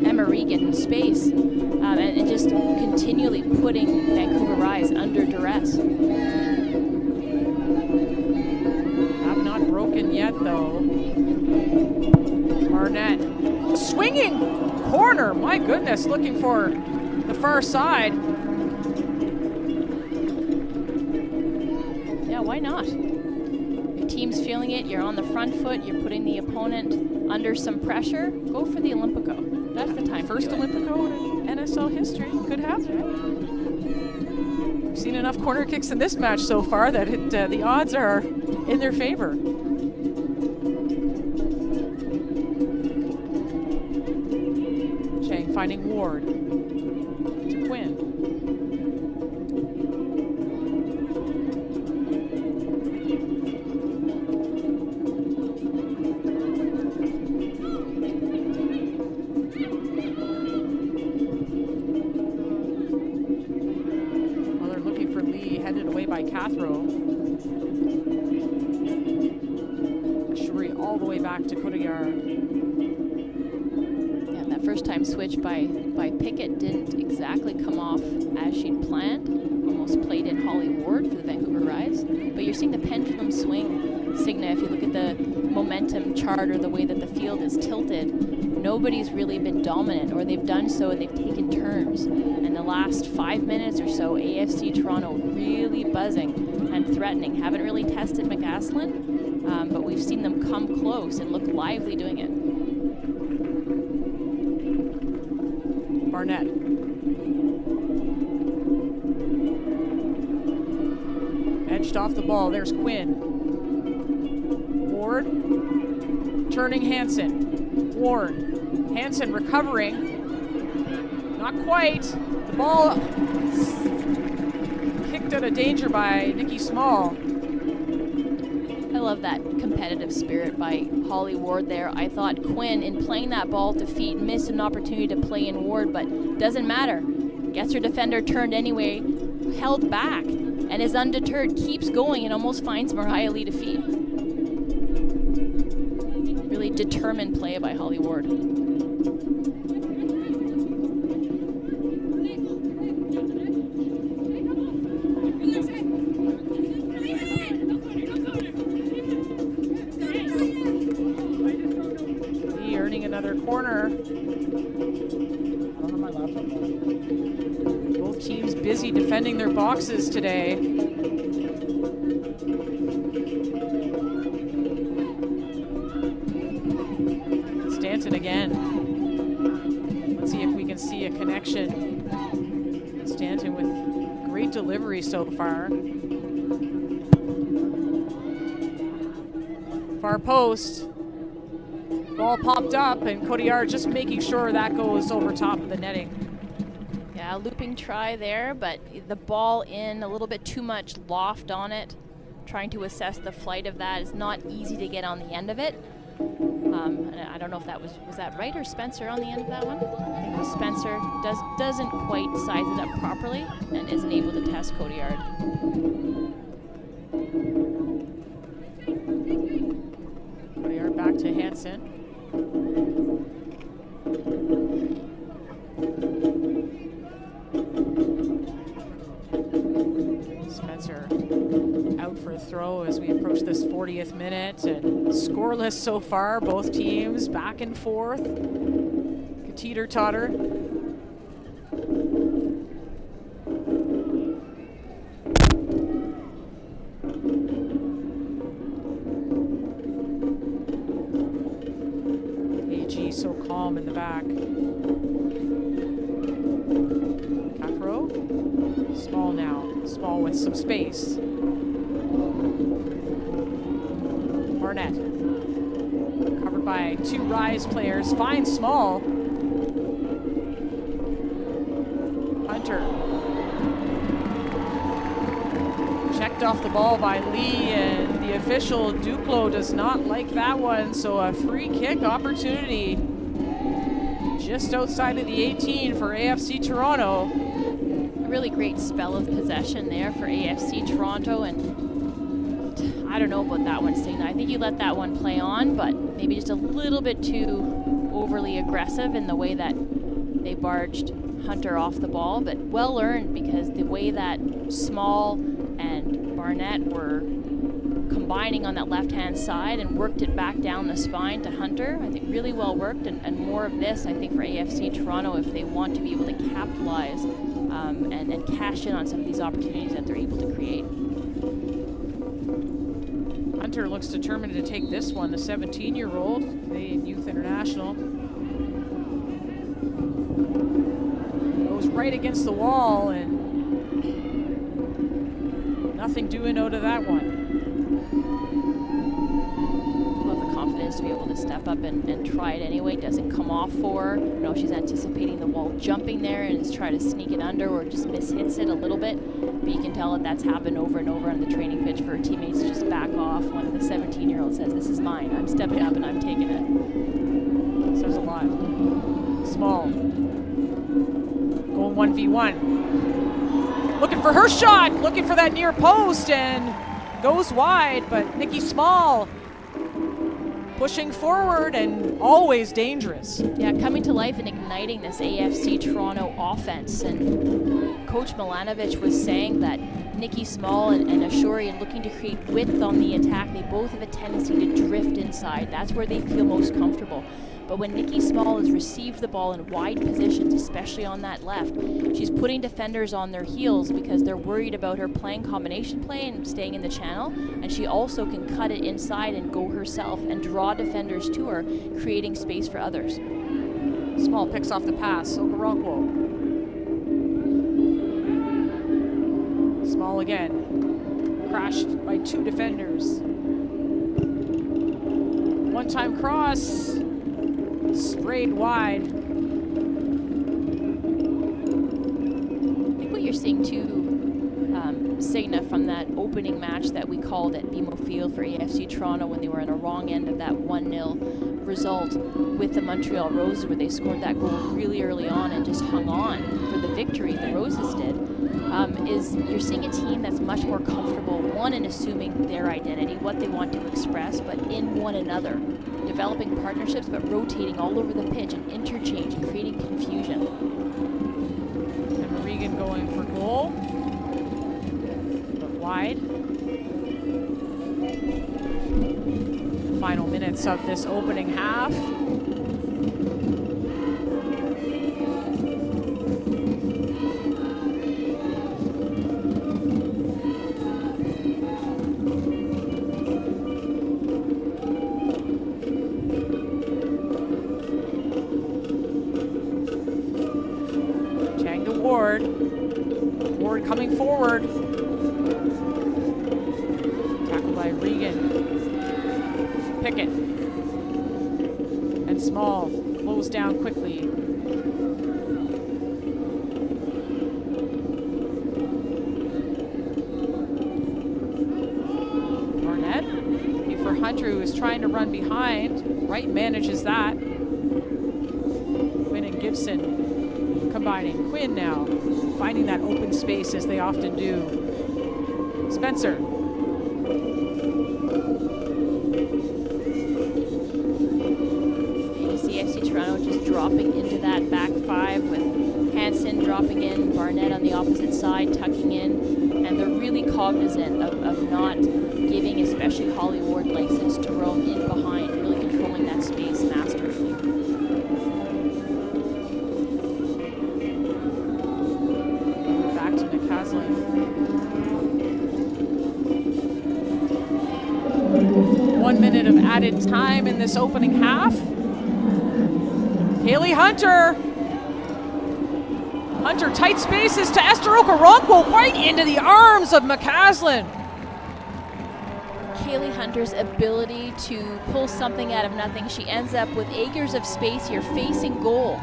Emma Regan in space, and just continually putting Vancouver Rise under duress. Have not broken yet, though. Barnett swinging corner. My goodness, looking for the far side. Yeah, why not? Your team's feeling it. You're on the front foot. You're putting the opponent under some pressure. Go for the Olympico. That's the time. First Olympico in NSL history. Could happen. We've seen enough corner kicks in this match so far that the odds are in their favor. Chang finding Ward to Quinn. back to Cotillard. Yeah, that first time switch by Pickett didn't exactly come off as she'd planned. Almost played in Holly Ward for the Vancouver Rise. But you're seeing the pendulum swing, Signa. If you look at the momentum chart or the way that the field is tilted, nobody's really been dominant, or they've done so and they've taken turns. And the last 5 minutes or so, AFC Toronto really buzzing and threatening. Haven't really tested McCaslin, but we've seen them come close and look lively doing it. Barnett. Edged off the ball. There's Quinn. Ward. Turning Hansen. Ward. Hansen recovering. Not quite. The ball kicked out of danger by Nikki Small. I love that competitive spirit by Holly Ward there. I thought Quinn, in playing that ball to feet, missed an opportunity to play in Ward, but doesn't matter. Gets her defender turned anyway, held back, and is undeterred, keeps going, and almost finds Mariah Lee to feet. Really determined play by Holly Ward. Another corner. Both teams busy defending their boxes today. Stanton again. Let's see if we can see a connection. Stanton with great delivery so far. Far post. Ball popped up, and Cotillard just making sure that goes over top of the netting. Yeah, looping try there, but the ball in, a little bit too much loft on it. Trying to assess the flight of that is not easy to get on the end of it. And I don't know if that was that Wright or Spencer on the end of that one? I think it was Spencer. Doesn't quite size it up properly and isn't able to test Cotillard. Cotillard back to Hansen. Spencer out for a throw as we approach this 40th minute, and scoreless so far, both teams back and forth. Teeter-totter. AG so calm in the back. Capro. Small now. Small with some space. Barnett. Covered by two Rise players. Finds Small. Hunter. Checked off the ball by Lee, and the official Duclos does not like that one, so a free kick opportunity just outside of the 18 for AFC Toronto. A really great spell of possession there for AFC Toronto, and I don't know about that one, Signa. I think you let that one play on, but maybe just a little bit too overly aggressive in the way that they barged Hunter off the ball, but well earned, because the way that Small and Barnett were combining on that left-hand side and worked it back down the spine to Hunter, I think really well worked, and more of this, I think, for AFC Toronto if they want to be able to capitalize and cash in on some of these opportunities that they're able to create. Hunter looks determined to take this one, the 17-year-old, Canadian Youth International. Goes right against the wall, and nothing doing out of that one. Love the confidence to be able to step up and try it anyway. Doesn't come off for her. You know, she's anticipating the wall jumping there and is trying to sneak it under, or just mishits it a little bit. But you can tell that that's happened over and over on the training pitch for her teammates to just back off when the 17-year-old says, "This is mine. I'm stepping up and I'm taking it." Says a lot. Small. Going 1v1. Looking for her shot, looking for that near post, and goes wide, but Nikki Small pushing forward and always dangerous. Yeah, coming to life and igniting this AFC Toronto offense. And Coach Milanovic was saying that Nikki Small and Ashuri, and looking to create width on the attack, they both have a tendency to drift inside. That's where they feel most comfortable. But when Nikki Small has received the ball in wide positions, especially on that left, she's putting defenders on their heels because they're worried about her playing combination play and staying in the channel. And she also can cut it inside and go herself and draw defenders to her, creating space for others. Small picks off the pass. Okoronkwo. Small again. Crashed by two defenders. One-time cross. Sprayed wide. I think what you're seeing too, Signa, from that opening match that we called at BMO Field for AFC Toronto when they were on the wrong end of that 1-0 result with the Montreal Roses, where they scored that goal really early on and just hung on for the victory, the Roses did, is you're seeing a team that's much more comfortable, one, in assuming their identity, what they want to express, but in one another, developing partnerships, but rotating all over the pitch and interchange and creating confusion. And Regan going for goal, but wide. Final minutes of this opening half. Ward coming forward. Tackled by Regan. Pickett. And Small closed down quickly. Barnett. Looking for Hunter, who is trying to run behind. Wright manages that. Quinn and Gibson combining. Quinn now finding that open space as they often do. Spencer. AFC Toronto just dropping into that back five with Hansen dropping in, Barnett on the opposite side tucking in, and they're really cognizant of not giving especially Holly Ward license to roam in behind, really controlling that space masterfully. Back to McCaslin. 1 minute of added time in this opening half. Haley Hunter. Hunter, tight spaces to Esther Okoronkwo, right into the arms of McCaslin. Kaylee Hunter's ability to pull something out of nothing. She ends up with acres of space here facing goal.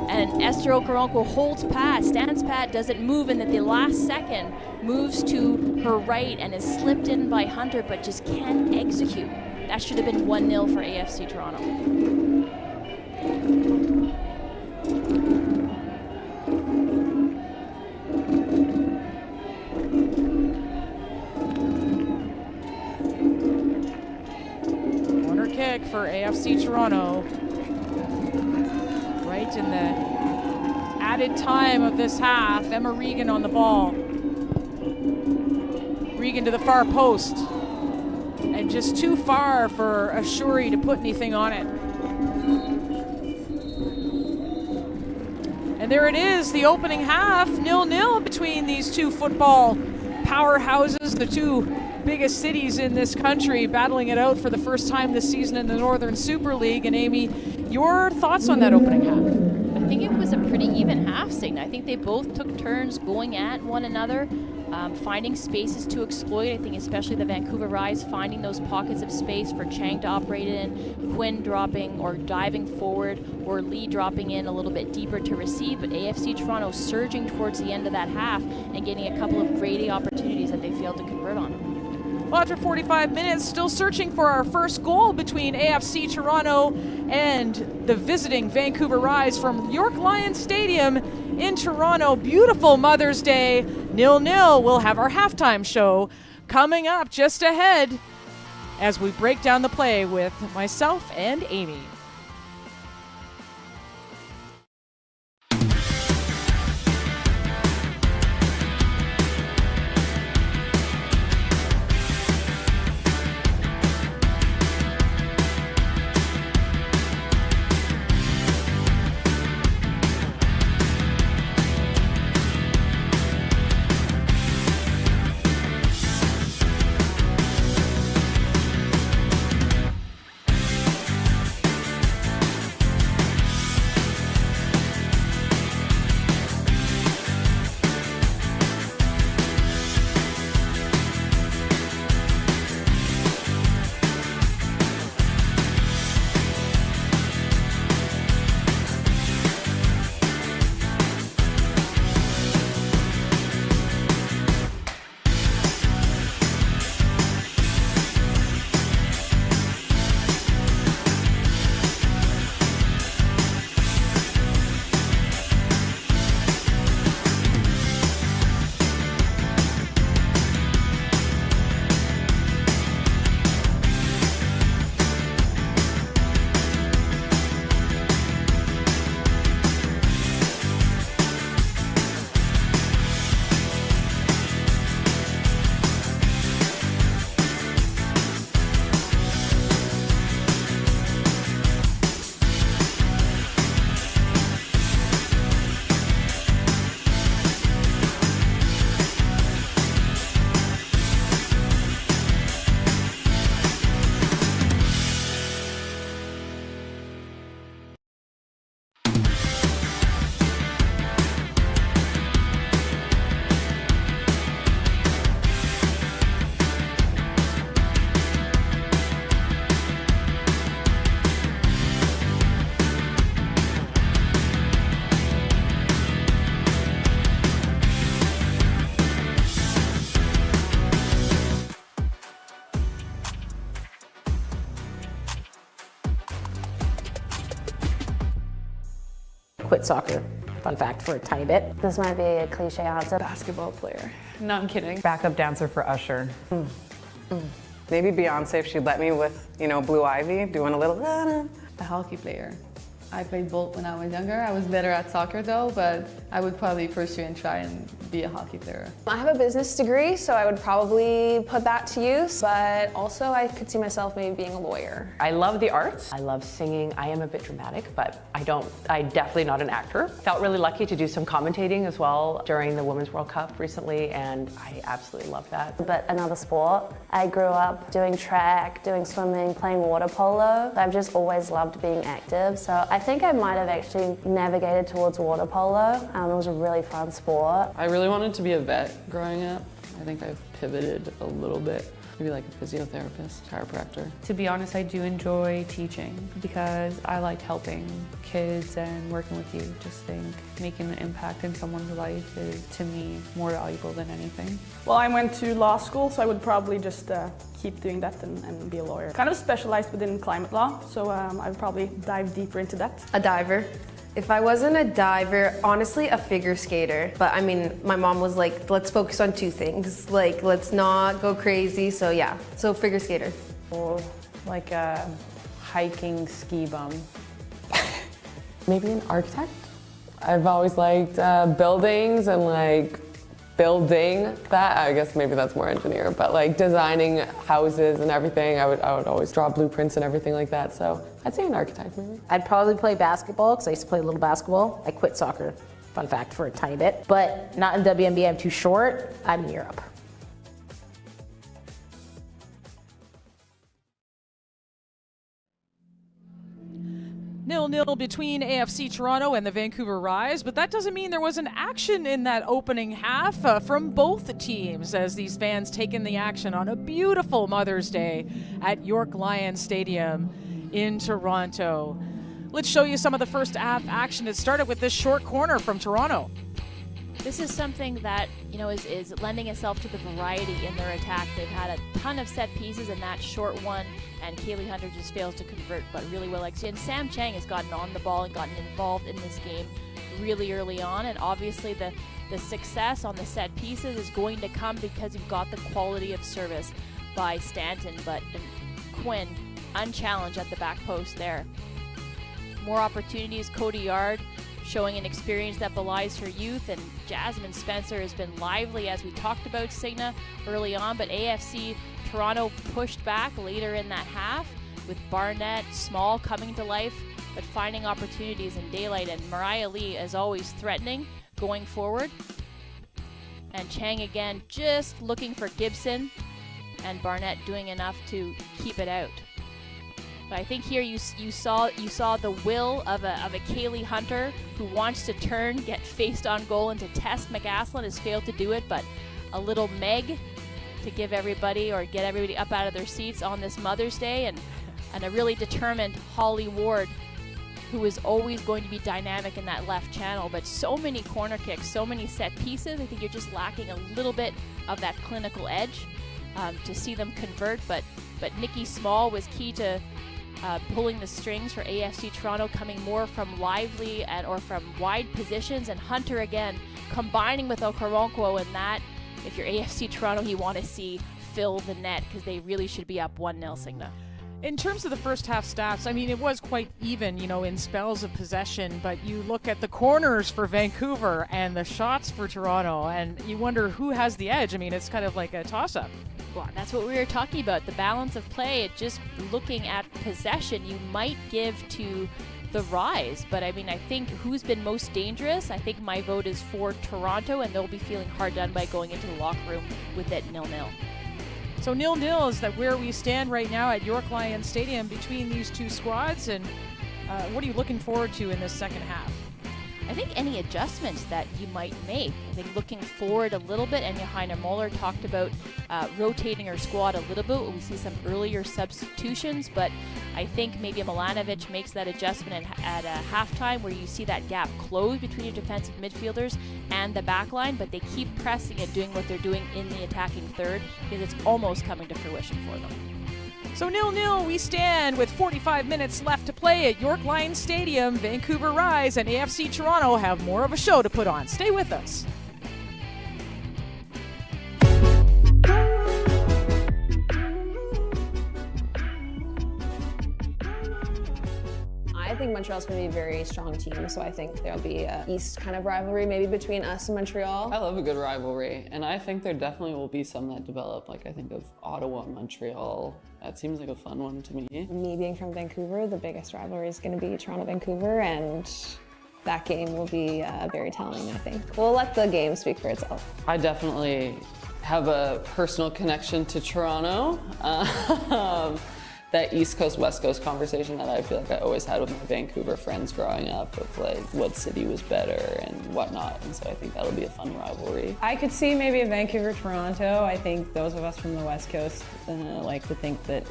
And Esther Okoronkwo holds pat, stands pat, doesn't move, and at the last second moves to her right and is slipped in by Hunter, but just can't execute. That should have been 1-0 for AFC Toronto. Corner kick for AFC Toronto. Right in the added time of this half. Emma Regan on the ball. Regan to the far post. And just too far for Ashuri to put anything on it. And there it is, the opening half, 0-0 between these two football powerhouses, the two biggest cities in this country, battling it out for the first time this season in the Northern Super League. And Amy, your thoughts on that opening half? I think it was a pretty even half, Signa. I think they both took turns going at one another, finding spaces to exploit. I think especially the Vancouver Rise finding those pockets of space for Chang to operate in, Quinn dropping or diving forward, or Lee dropping in a little bit deeper to receive. But AFC Toronto surging towards the end of that half and getting a couple of Grady opportunities that they failed to convert on. Well, after 45 minutes, still searching for our first goal between AFC Toronto and the visiting Vancouver Rise from York Lions Stadium in Toronto. Beautiful Mother's Day, 0-0. We'll have our halftime show coming up just ahead. as we break down the play with myself and Amy. Quit soccer. Fun fact for a tiny bit. This might be a cliche answer. Basketball player. No, I'm kidding. Backup dancer for Usher. Maybe Beyonce if she'd let me with, Blue Ivy, doing a little. A hockey player. I played both when I was younger. I was better at soccer though, but I would probably pursue and try and be a hockey player. I have a business degree, so I would probably put that to use, but also I could see myself maybe being a lawyer. I love the arts. I love singing. I am a bit dramatic, but I'm definitely not an actor. Felt really lucky to do some commentating as well during the Women's World Cup recently, and I absolutely love that. But another sport, I grew up doing track, doing swimming, playing water polo. I've just always loved being active, so I think I might have actually navigated towards water polo. It was a really fun sport. I really wanted to be a vet growing up. I think I've pivoted a little bit. Maybe like a physiotherapist, chiropractor. To be honest, I do enjoy teaching because I like helping kids and working with youth. Just think making an impact in someone's life is, to me, more valuable than anything. Well, I went to law school, so I would probably just keep doing that and be a lawyer. Kind of specialized within climate law, so I would probably dive deeper into that. A diver. If I wasn't a diver, honestly, a figure skater. But I mean, my mom was like, let's focus on two things. Like, let's not go crazy. So yeah, so figure skater. Or like a hiking ski bum. Maybe an architect. I've always liked buildings and like building that. I guess maybe that's more engineer, but like designing houses and everything. I would always draw blueprints and everything like that. So I'd say an architect maybe. I'd probably play basketball because I used to play a little basketball. I quit soccer, fun fact, for a tiny bit, but not in WNBA. I'm too short. I'm in Europe. 0-0 between AFC Toronto and the Vancouver Rise, but that doesn't mean there wasn't action in that opening half from both teams as these fans take in the action on a beautiful Mother's Day at York Lions Stadium in Toronto. Let's show you some of the first half action. It started with this short corner from Toronto. This is something that, is lending itself to the variety in their attack. They've had a ton of set pieces in that short one, and Kaylee Hunter just fails to convert, but really well executed. And Sam Chang has gotten on the ball and gotten involved in this game really early on, and obviously the success on the set pieces is going to come because you've got the quality of service by Stanton, but Quinn unchallenged at the back post there. More opportunities. Cody Yard showing an experience that belies her youth, and Jasmine Spencer has been lively, as we talked about Signa early on, but AFC Toronto pushed back later in that half with Barnett, Small coming to life, but finding opportunities in daylight, and Mariah Lee, as always, threatening going forward. And Chang again just looking for Gibson, and Barnett doing enough to keep it out. But I think here you saw the will of a Kaylee Hunter who wants to turn, get faced on goal, and to test McAslin, has failed to do it, but a little Meg to give everybody, or get everybody up out of their seats on this Mother's Day, and a really determined Holly Ward, who is always going to be dynamic in that left channel. But so many corner kicks, so many set pieces, I think you're just lacking a little bit of that clinical edge to see them convert. But Nikki Small was key to pulling the strings for AFC Toronto, coming more from lively or from wide positions, and Hunter again combining with Okoronkwo, and that, if you're AFC Toronto, you want to see fill the net, because they really should be up 1-0 Signa. In terms of the first half stats, I mean, it was quite even, in spells of possession, but you look at the corners for Vancouver and the shots for Toronto, and you wonder who has the edge. I mean, it's kind of like a toss-up. Well, that's what we were talking about, the balance of play. Just looking at possession, you might give to the Rise, but I mean, I think who's been most dangerous, I think my vote is for Toronto, and they'll be feeling hard done by going into the locker room with it 0-0. So 0-0 is that where we stand right now at York Lions Stadium between these two squads, and what are you looking forward to in this second half? I think any adjustments that you might make. I think looking forward a little bit, and Johanna Moller talked about rotating her squad a little bit. We see some earlier substitutions, but I think maybe Milanovic makes that adjustment at halftime, where you see that gap close between your defensive midfielders and the back line, but they keep pressing and doing what they're doing in the attacking third, because it's almost coming to fruition for them. So 0-0 we stand with 45 minutes left to play at York Lions Stadium. Vancouver Rise and AFC Toronto have more of a show to put on. Stay with us. I think Montreal's going to be a very strong team, so I think there'll be a East kind of rivalry maybe between us and Montreal. I love a good rivalry, and I think there definitely will be some that develop. Like, I think of Ottawa and Montreal. That seems like a fun one to me. Me being from Vancouver, the biggest rivalry is going to be Toronto-Vancouver, and that game will be very telling, I think. We'll let the game speak for itself. I definitely have a personal connection to Toronto. That East Coast, West Coast conversation that I feel like I always had with my Vancouver friends growing up, of like what city was better and whatnot, and so I think that'll be a fun rivalry. I could see maybe a Vancouver-Toronto. I think those of us from the West Coast like to think that,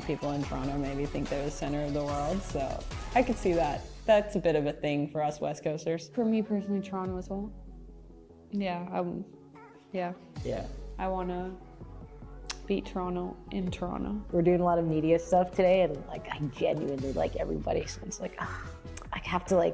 people in Toronto maybe think they're the center of the world, so I could see that. That's a bit of a thing for us West Coasters. For me personally, Toronto as well. Yeah, I want to beat Toronto in Toronto. We're doing a lot of media stuff today, and I genuinely like everybody, so it's like, I have to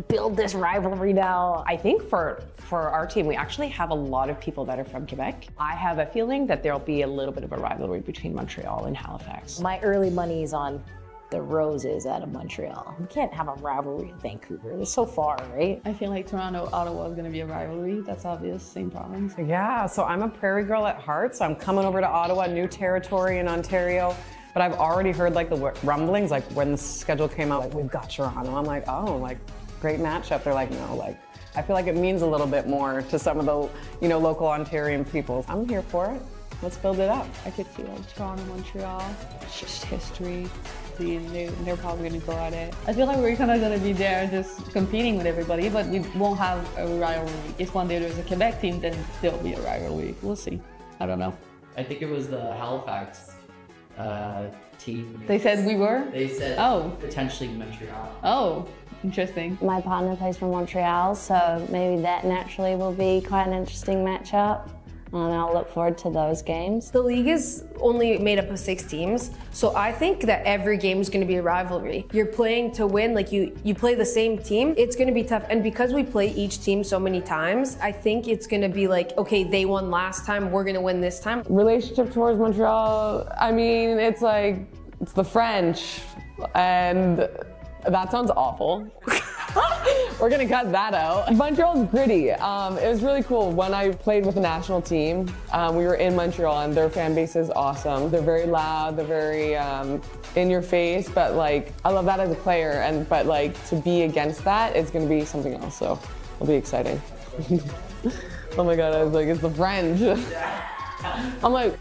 build this rivalry now. I think for our team, we actually have a lot of people that are from Quebec. I have a feeling that there'll be a little bit of a rivalry between Montreal and Halifax. My early money is on the Roses out of Montreal. We can't have a rivalry in Vancouver. They're so far, right? I feel like Toronto-Ottawa is going to be a rivalry. That's obvious, same province. Yeah, so I'm a prairie girl at heart, so I'm coming over to Ottawa, new territory in Ontario. But I've already heard the rumblings, when the schedule came out, we've got Toronto. I'm like, oh, great matchup. They're like, no, I feel like it means a little bit more to some of the, local Ontarian people. I'm here for it. Let's build it up. I could see Toronto-Montreal. It's just history. They're probably going to go at it. I feel like we're kind of going to be there just competing with everybody, but we won't have a rivalry. If one day there's a Quebec team, then there'll be a rivalry. We'll see. I don't know. I think it was the Halifax team. They said we were? They said potentially Montreal. Oh, interesting. My partner plays for Montreal, so maybe that naturally will be quite an interesting matchup. And I'll look forward to those games. The league is only made up of 6 teams, so I think that every game is going to be a rivalry. You're playing to win, you play the same team, it's going to be tough. And because we play each team so many times, I think it's going to be okay, they won last time, we're going to win this time. Relationship towards Montreal, I mean, it's It's the French, and that sounds awful. We're gonna cut that out. Montreal's gritty. It was really cool. When I played with the national team, we were in Montreal, and their fan base is awesome. They're very loud, they're very in your face, but like, I love that as a player, but like, to be against that, it's gonna be something else, so it'll be exciting. Oh my God, I was like, it's the French. I'm like,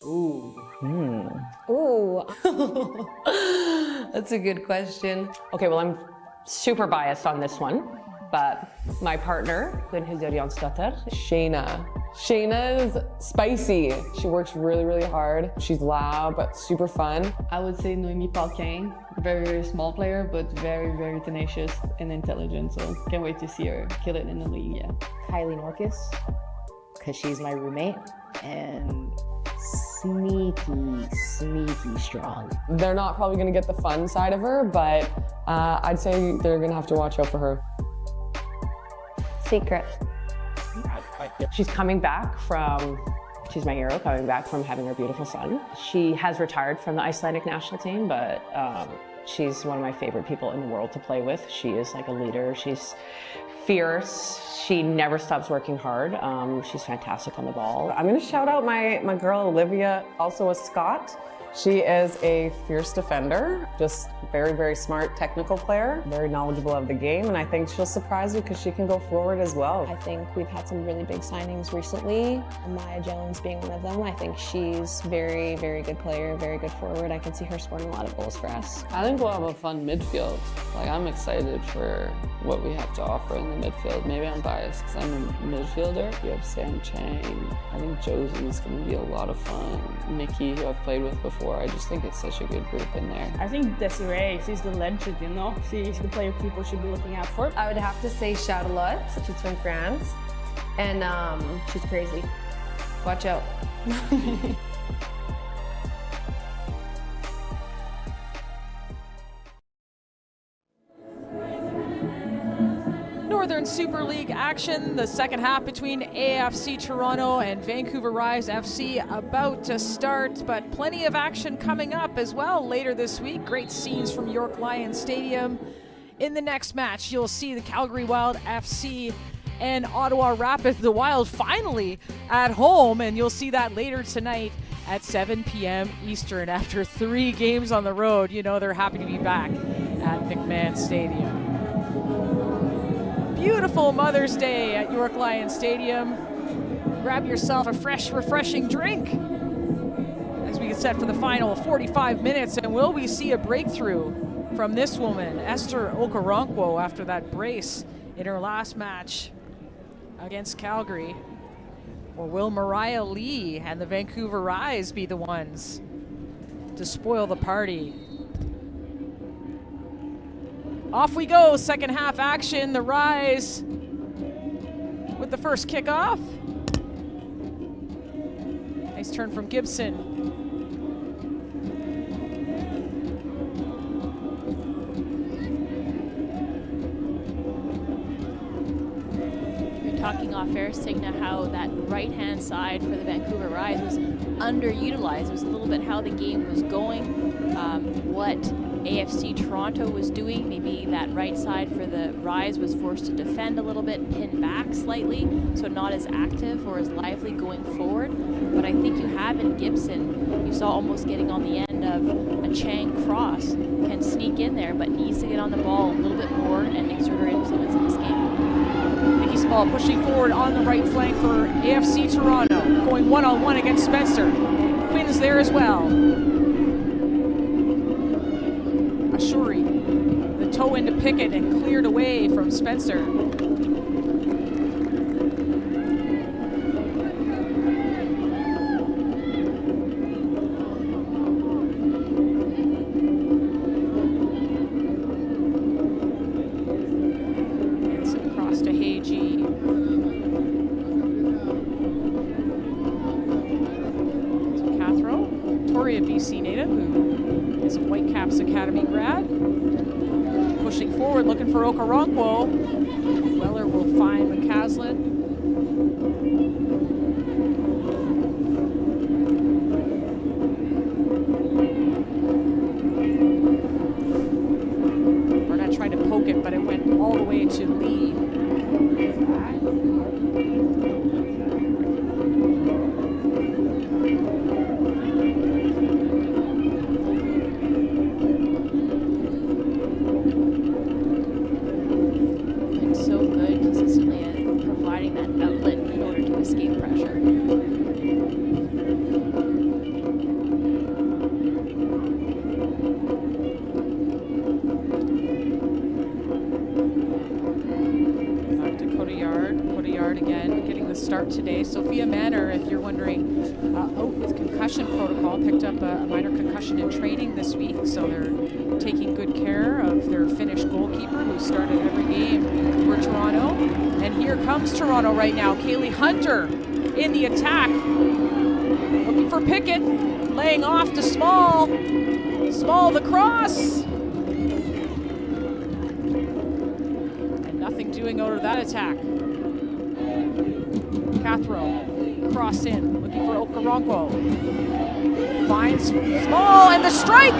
Ooh. That's a good question. Okay, well, I'm super biased on this one, but my partner, Shayna. Shayna's spicy. She works really, really hard. She's loud, but super fun. I would say Noémie Paquin, very, very small player, but very, very tenacious and intelligent. So can't wait to see her kill it in the league, yeah. Kylie Norcus, because she's my roommate, and sneaky strong. They're not probably gonna get the fun side of her, but I'd say they're gonna have to watch out for her. Secret. she's coming back from, she's my hero, coming back from having her beautiful son. She has retired from the Icelandic national team, but she's one of my favorite people in the world to play with. She is like a leader. She's fierce. She never stops working hard. She's fantastic on the ball. I'm gonna shout out my girl Olivia, also a Scot. She is a fierce defender, just very, very smart technical player, very knowledgeable of the game, and I think she'll surprise you because she can go forward as well. I think we've had some really big signings recently, Maya Jones being one of them. I think she's very, very good player, very good forward. I can see her scoring a lot of goals for us. I think we'll have a fun midfield. Like, I'm excited for what we have to offer in the midfield. Maybe I'm biased because I'm a midfielder. You have Sam Chang. I think Josie's going to be a lot of fun. Nikki, who I've played with before. I just think it's such a good group in there. I think Desiree, she's the legend, you know? She's the player people should be looking out for. I would have to say Charlotte. She's from France, and she's crazy. Watch out. Northern Super League action, the second half between AFC Toronto and Vancouver Rise FC about to start, but plenty of action coming up as well later this week. Great scenes from York Lions Stadium. In the next match, you'll see the Calgary Wild FC and Ottawa Rapids, the Wild finally at home, and you'll see that later tonight at 7 p.m. Eastern after 3 games on the road. You know they're happy to be back at McMahon Stadium. Beautiful Mother's Day at York Lions Stadium. Grab yourself a fresh, refreshing drink as we get set for the final 45 minutes. And will we see a breakthrough from this woman, Esther Okoronkwo, after that brace in her last match against Calgary? Or will Mariah Lee and the Vancouver Rise be the ones to spoil the party? Off we go, second half action. The Rise with the first kickoff. Nice turn from Gibson. You're talking off air, Signa, how that right-hand side for the Vancouver Rise was underutilized. It was a little bit how the game was going, what AFC Toronto was doing. Maybe that right side for the Rise was forced to defend a little bit, pin back slightly, so not as active or as lively going forward. But I think you have in Gibson, you saw almost getting on the end of a Chang cross, can sneak in there, but needs to get on the ball a little bit more and exert her influence in this game. Nikki Small pushing forward on the right flank for AFC Toronto, going one-on-one against Spencer. Quinn's there as well. Ashuri, the toe into Pickett and cleared away from Spencer. Hanson cross to Heiji. To Cathro, Victoria BC native, who is a Whitecaps Academy grad. Pushing forward, looking for Okoronkwo. Weller will find McCaslin. Burnett tried to poke it, but it went all the way to Lee. Today, Sophia Manor, if you're wondering, with concussion protocol, picked up a minor concussion in training this week, so they're taking good care of their Finnish goalkeeper who started every game for Toronto. And here comes Toronto right now. Kaylee Hunter in the attack, looking for Pickett, laying off to Small. Small the cross. And nothing doing out of that attack. Cathro, cross in, looking for Okoronkwo. Finds Small, and the strike!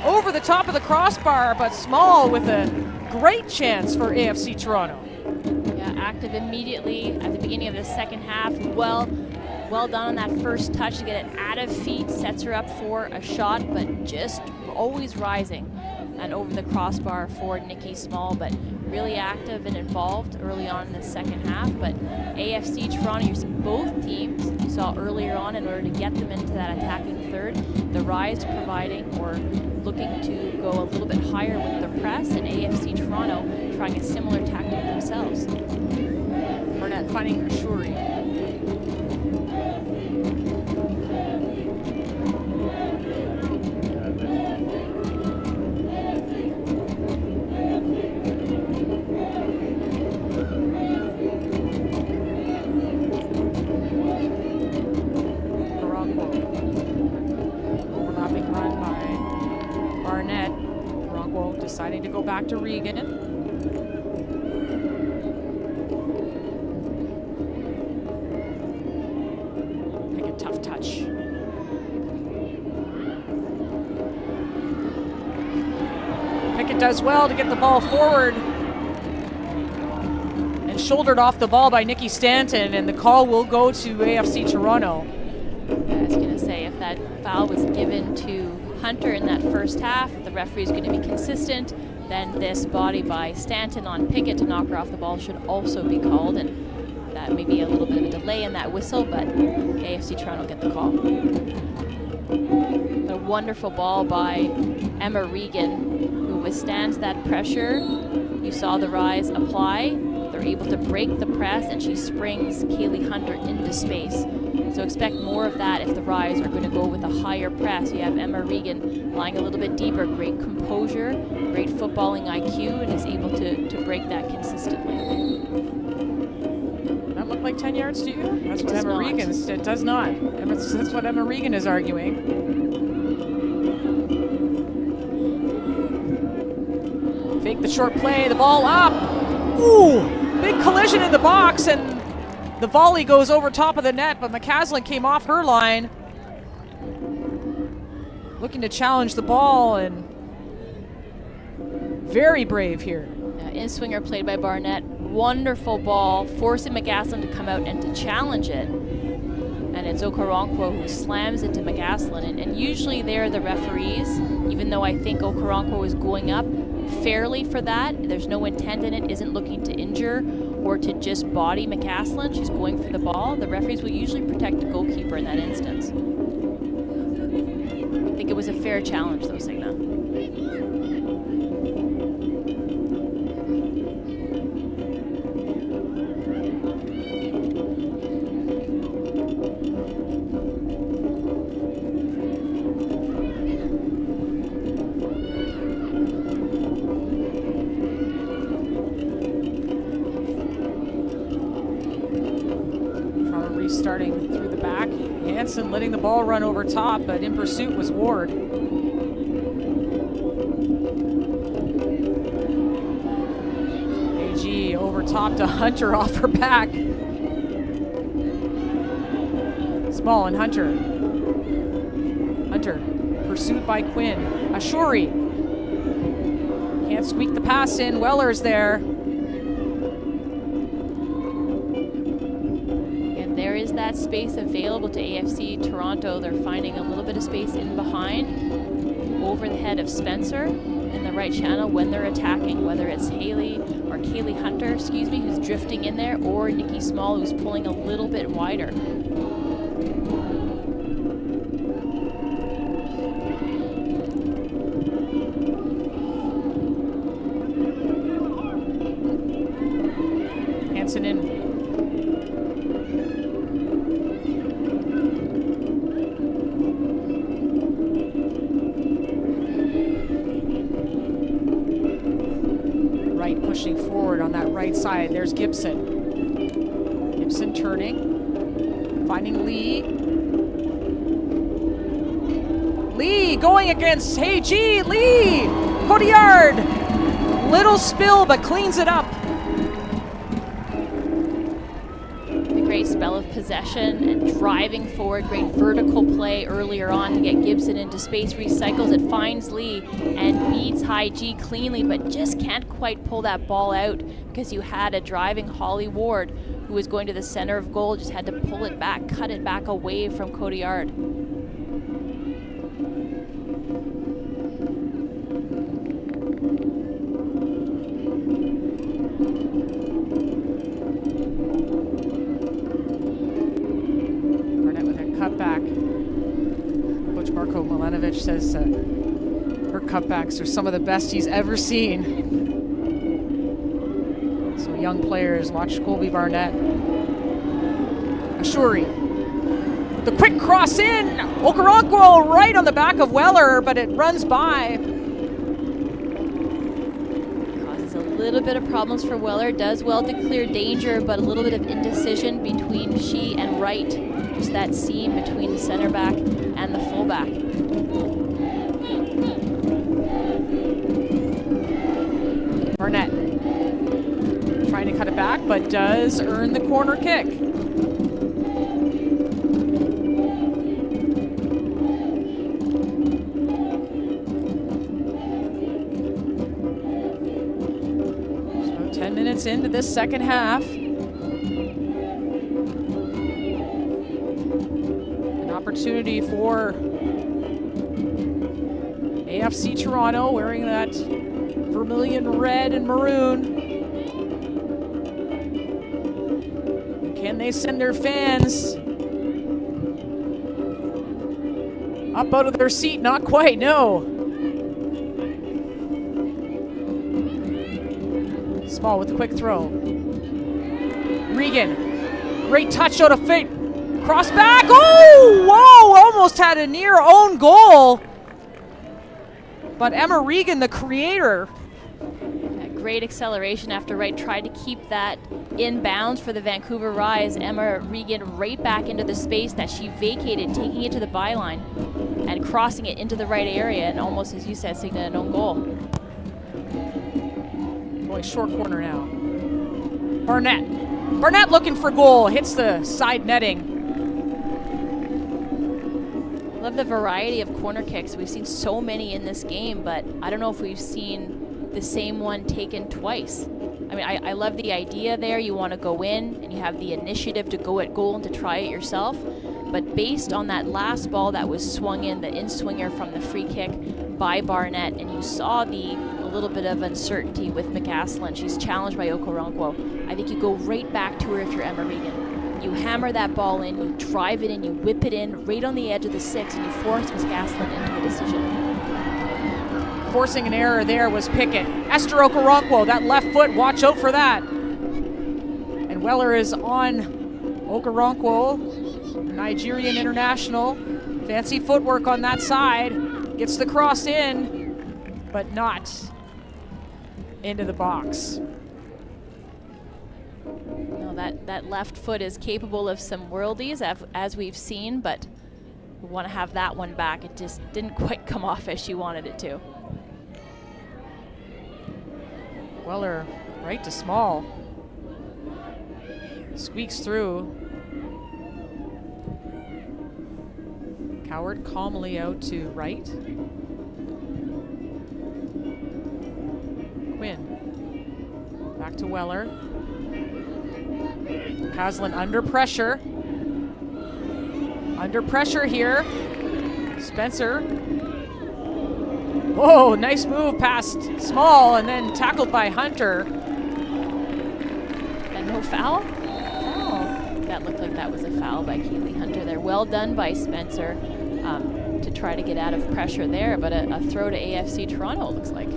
Over the top of the crossbar, but Small with a great chance for AFC Toronto. Yeah, active immediately at the beginning of the second half. Well done on that first touch to get it out of feet, sets her up for a shot, but just always rising and over the crossbar for Nikki Small, but really active and involved early on in the second half. But AFC Toronto, you're seeing both teams, you saw earlier on, in order to get them into that attacking third, the Rise providing or looking to go a little bit higher with the press, and AFC Toronto trying a similar tactic themselves. Burnett finding Ashuri. Deciding to go back to Regan. Make a tough touch. Pickett does well to get the ball forward. And shouldered off the ball by Nikki Stanton, and the call will go to AFC Toronto. if that foul was given to Hunter in that first half, if the referee is going to be consistent, then this body by Stanton on Pickett to knock her off the ball should also be called, and that may be a little bit of a delay in that whistle, but AFC Toronto get the call. A wonderful ball by Emma Regan, who withstands that pressure. You saw the rise apply. They're able to break the press, and she springs Kaylee Hunter into space. So expect more of that if the Rise are going to go with a higher press. You have Emma Regan lying a little bit deeper, great composure, great footballing IQ, and is able to break that consistently. That look like 10 yards to you? That's what does Emma not. Regan is. It does not. That's what Emma Regan is arguing. Fake the short play, the ball up. Ooh, big collision in the box, and the volley goes over top of the net, but McCaslin came off her line. Looking to challenge the ball, and very brave here. In-swinger played by Barnett. Wonderful ball, forcing McCaslin to come out and to challenge it. And it's Okoronkwo who slams into McCaslin. And usually they're the referees, even though I think Okoronkwo is going up fairly for that. There's no intent in it, isn't looking to injure or to just body McCaslin. She's going for the ball. The referees will usually protect the goalkeeper in that instance. I think it was a fair challenge though, Signa. Starting through the back. Hansen letting the ball run over top, but in pursuit was Ward. AG over top to Hunter off her back. Small and Hunter. Hunter pursued by Quinn. Ashuri can't squeak the pass in. Weller's there. That space available to AFC Toronto. They're finding a little bit of space in behind over the head of Spencer in the right channel when they're attacking, whether it's Kaylee Hunter, who's drifting in there, or Nikki Small, who's pulling a little bit wider. Hansen in. Pushing forward on that right side. There's Gibson. Gibson turning, finding Lee. Lee going against Heiji. Lee! Cotillard! Little spill, but cleans it up. A great spell of possession and driving forward. Great vertical play earlier on to get Gibson into space. Recycles it, finds Lee, and beats Heiji cleanly, but just can't quite pull that ball out because you had a driving Holly Ward who was going to the center of goal, just had to pull it back, cut it back away from Cotillard. Barnett with a cutback. Coach Marko Milanovic says her cutbacks are some of the best he's ever seen. So young players, watch Colby Barnett. Ashuri. The quick cross in. Okoronkwo right on the back of Weller, but it runs by. Causes a little bit of problems for Weller. Does well to clear danger, but a little bit of indecision between she and Wright. Just that seam between the center back and the fullback. Barnett trying to cut it back, but does earn the corner kick. So 10 minutes into this second half. An opportunity opportunity for AFC Toronto wearing that vermilion red and maroon. Can they send their fans up out of their seat? Not quite, no. Small with a quick throw. Regan, great touch out of feet. Cross back, oh, whoa, almost had a near own goal. But Emma Regan, the creator. Great acceleration after Wright tried to keep that in bounds for the Vancouver Rise. Emma Regan right back into the space that she vacated, taking it to the byline and crossing it into the right area, and almost, as you said, Signa, an own goal. Boy, short corner now. Barnett looking for goal, hits the side netting. Love the variety of corner kicks. We've seen so many in this game, but I don't know if we've seen the same one taken twice. I mean, I love the idea there. You want to go in and you have the initiative to go at goal and to try it yourself. But based on that last ball that was swung in, the in-swinger from the free kick by Barnett, and you saw a little bit of uncertainty with McCaslin. She's challenged by Okoronkwo. I think you go right back to her if you're Emma Regan. You hammer that ball in, you drive it in, you whip it in right on the edge of the 6, and you force McCaslin into a decision. Forcing an error there was Pickett. Esther Okoronkwo, that left foot, watch out for that. And Weller is on Okoronkwo, Nigerian international. Fancy footwork on that side. Gets the cross in, but not into the box. No, that left foot is capable of some worldies, as we've seen, but we want to have that one back. It just didn't quite come off as she wanted it to. Weller right to Small. Squeaks through. Coward calmly out to right. Quinn. Back to Weller. Caslin under pressure. Under pressure here. Spencer. Whoa, nice move past Small and then tackled by Hunter. And no foul? Oh, that looked like that was a foul by Keely Hunter there. Well done by Spencer to try to get out of pressure there, but a throw to AFC Toronto, it looks like.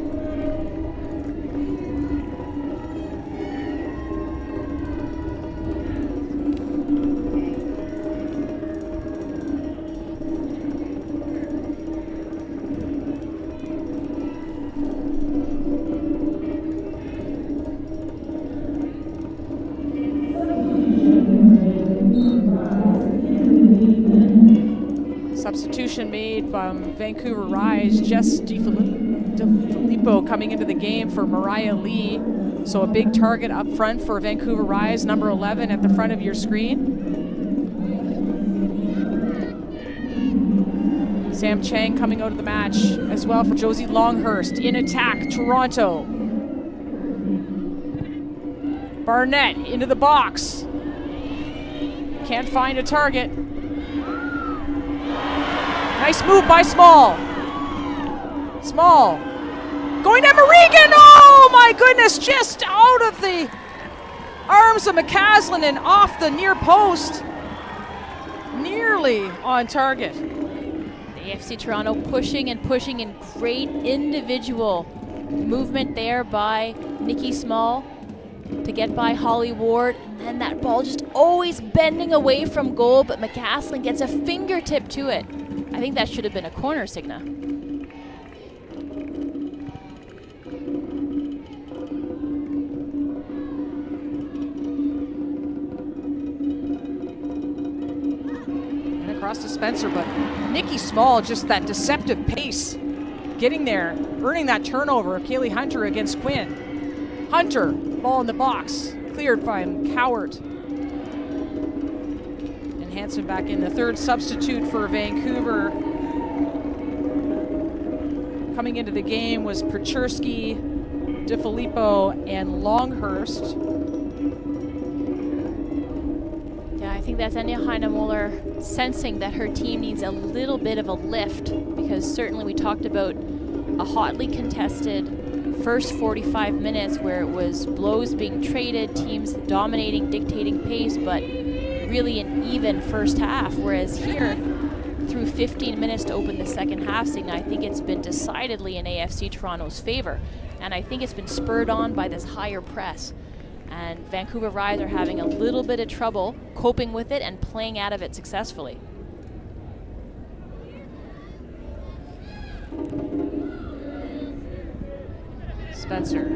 Substitution made from Vancouver Rise. Jess DeFilippo coming into the game for Mariah Lee. So a big target up front for Vancouver Rise, number 11 at the front of your screen. Sam Chang coming out of the match as well for Josie Longhurst. In attack, Toronto. Barnett into the box. Can't find a target. Nice move by Small. Small. Going to Emma Regan. Oh my goodness, just out of the arms of McCaslin and off the near post. Nearly on target. The AFC Toronto pushing and great individual movement there by Nikki Small to get by Holly Ward, and then that ball just always bending away from goal, but McCaslin gets a fingertip to it. I think that should have been a corner, Signa. And across to Spencer, but Nikki Small, just that deceptive pace, getting there, earning that turnover of Kaylee Hunter against Quinn. Hunter, ball in the box, cleared by Cowart. And Hansen back in. The third substitute for Vancouver coming into the game was Perchersky, DeFilippo, and Longhurst. Yeah, I think that's Anya Heinemuller sensing that her team needs a little bit of a lift, because certainly we talked about a hotly contested first 45 minutes where it was blows being traded, teams dominating, dictating pace, but really an even first half. Whereas here, through 15 minutes to open the second half, Signa, I think it's been decidedly in AFC Toronto's favor. And I think it's been spurred on by this higher press. And Vancouver Rise are having a little bit of trouble coping with it and playing out of it successfully. Spencer.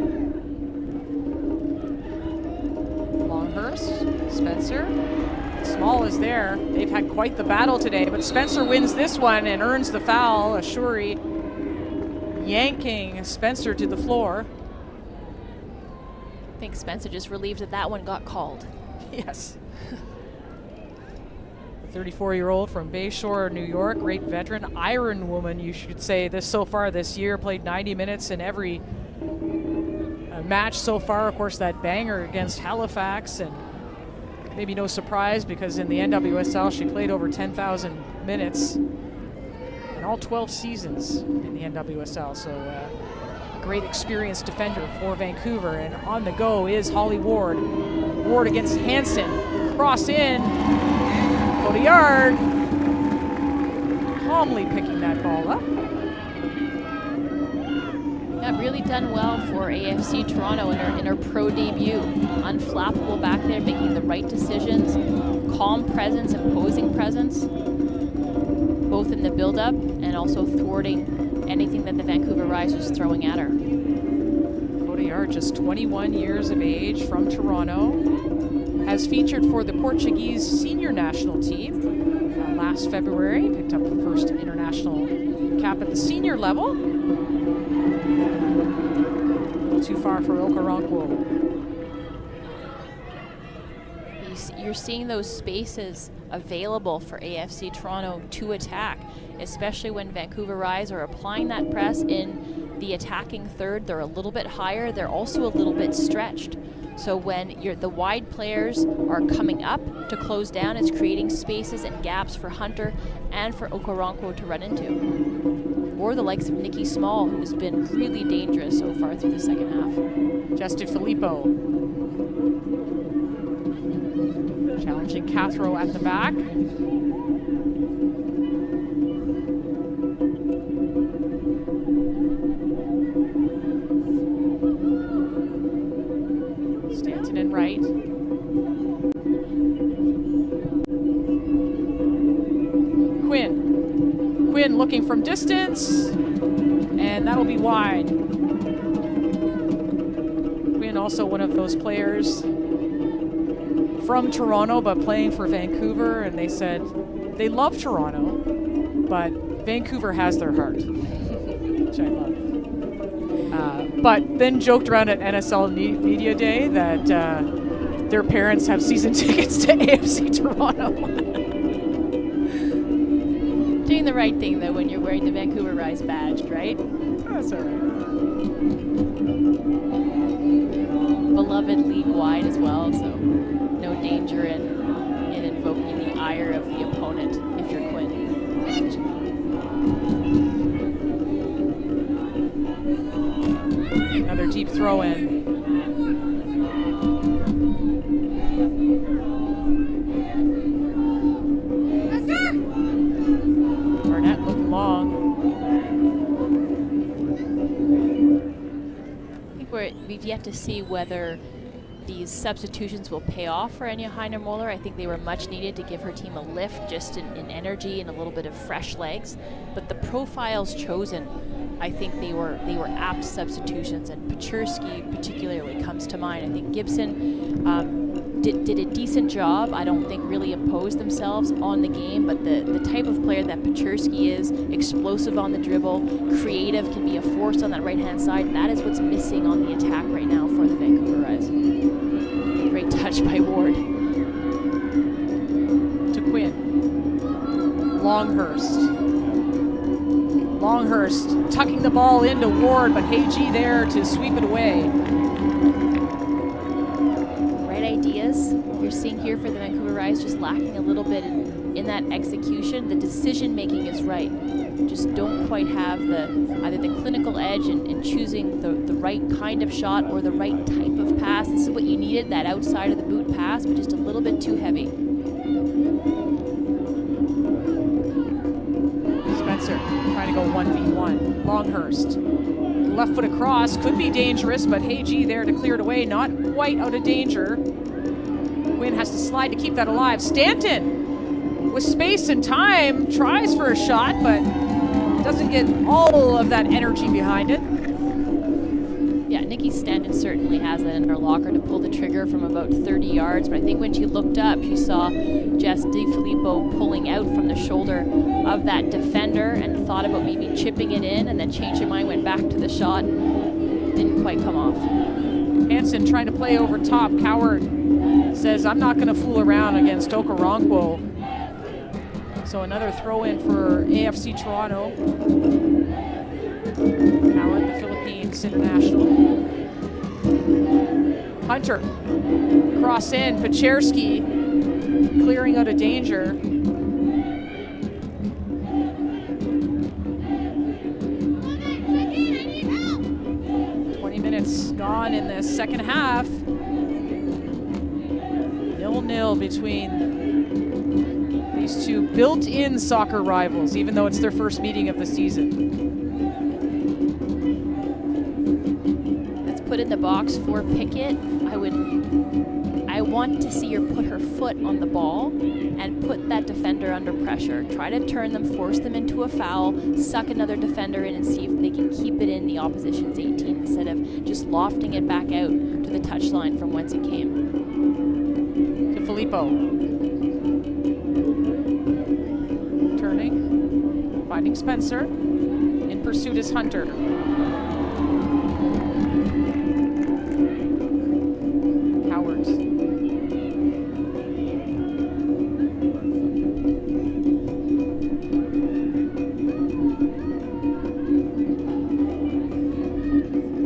Longhurst. Spencer. Small is there. They've had quite the battle today, but Spencer wins this one and earns the foul. Ashuri yanking Spencer to the floor. I think Spencer just relieved that that one got called. Yes. The 34-year-old from Bayshore, New York, great veteran, Iron Woman, you should say, this so far this year, played 90 minutes in every match so far. Of course, that banger against Halifax, and maybe no surprise because in the NWSL she played over 10,000 minutes in all 12 seasons in the NWSL. So a great experienced defender for Vancouver. And on the go is Holly Ward. Ward against Hansen. Cross in. Cotillard calmly picking that ball up. Yeah, really done well for AFC Toronto in her pro debut. Unflappable back there, making the right decisions, calm presence, imposing presence, both in the build-up and also thwarting anything that the Vancouver Rise was throwing at her. Cotillard, just 21 years of age, from Toronto, has featured for the Portuguese senior national team last February, picked up the first international cap at the senior level. Too far for Okoronkwo. You're seeing those spaces available for AFC Toronto to attack, especially when Vancouver Rise are applying that press in the attacking third. They're a little bit higher. They're also a little bit stretched. So when the wide players are coming up to close down, it's creating spaces and gaps for Hunter and for Okoronkwo to run into. Or the likes of Nikki Small, who's been really dangerous so far through the second half. Justin Filippo challenging Cathro at the back. Stanton and Wright. Quinn looking from distance, and that'll be wide. Quinn also one of those players from Toronto but playing for Vancouver, and they said they love Toronto, but Vancouver has their heart, which I love. But then joked around at NSL Media Day that their parents have season tickets to AFC Toronto. Doing the right thing, though, when you're wearing the Vancouver Rise badge, right? That's all right. Beloved league-wide as well, so no danger in invoking the ire of the opponent if you're Quinn. Another deep throw in. Barnett looking long. I think we've yet to see whether these substitutions will pay off for Anya Heinemuller. I think they were much needed to give her team a lift, just in energy and a little bit of fresh legs. But the profiles chosen, I think they were apt substitutions, and Paczurski particularly comes to mind. I think Gibson did a decent job. I don't think really imposed themselves on the game, but the type of player that Paczurski is, explosive on the dribble, creative, can be a force on that right-hand side. That is what's missing on the attack right now for the Vancouver Rise. Great touch by Ward. To Quinn. Longhurst tucking the ball into Ward, but Heiji there to sweep it away. Right ideas, you're seeing here for the Vancouver Rise, just lacking a little bit in that execution. The decision making is right. Just don't quite have either the clinical edge in choosing the right kind of shot or the right type of pass. This is what you needed, that outside of the boot pass, but just a little bit too heavy. Spencer trying to go 1v1. Longhurst. Left foot across, could be dangerous, but Hagee there to clear it away. Not quite out of danger. Quinn has to slide to keep that alive. Stanton with space and time tries for a shot, but doesn't get all of that energy behind it. Yeah, Nikki Stanton certainly has that in her locker to pull the trigger from about 30 yards, but I think when she looked up, she saw Jess DiFilippo pulling out from the shoulder of that defender and thought about maybe chipping it in, and then changed her mind, went back to the shot, and didn't quite come off. Hansen trying to play over top. Coward says, I'm not going to fool around against Okoronkwo. So another throw in for AFC Toronto. Coward, the Philippines international. Hunter, cross in, Pacherski clearing out of danger. Gone in the second half. 0-0 between these two built-in soccer rivals, even though it's their first meeting of the season. Let's put in the box for Pickett. I want to see her put her foot on the ball and put that defender under pressure. Try to turn them, force them into a foul, suck another defender in and see if they can keep it in the opposition's 18 instead of just lofting it back out to the touchline from whence it came. To Filippo. Turning, finding Spencer. In pursuit is Hunter. Coward.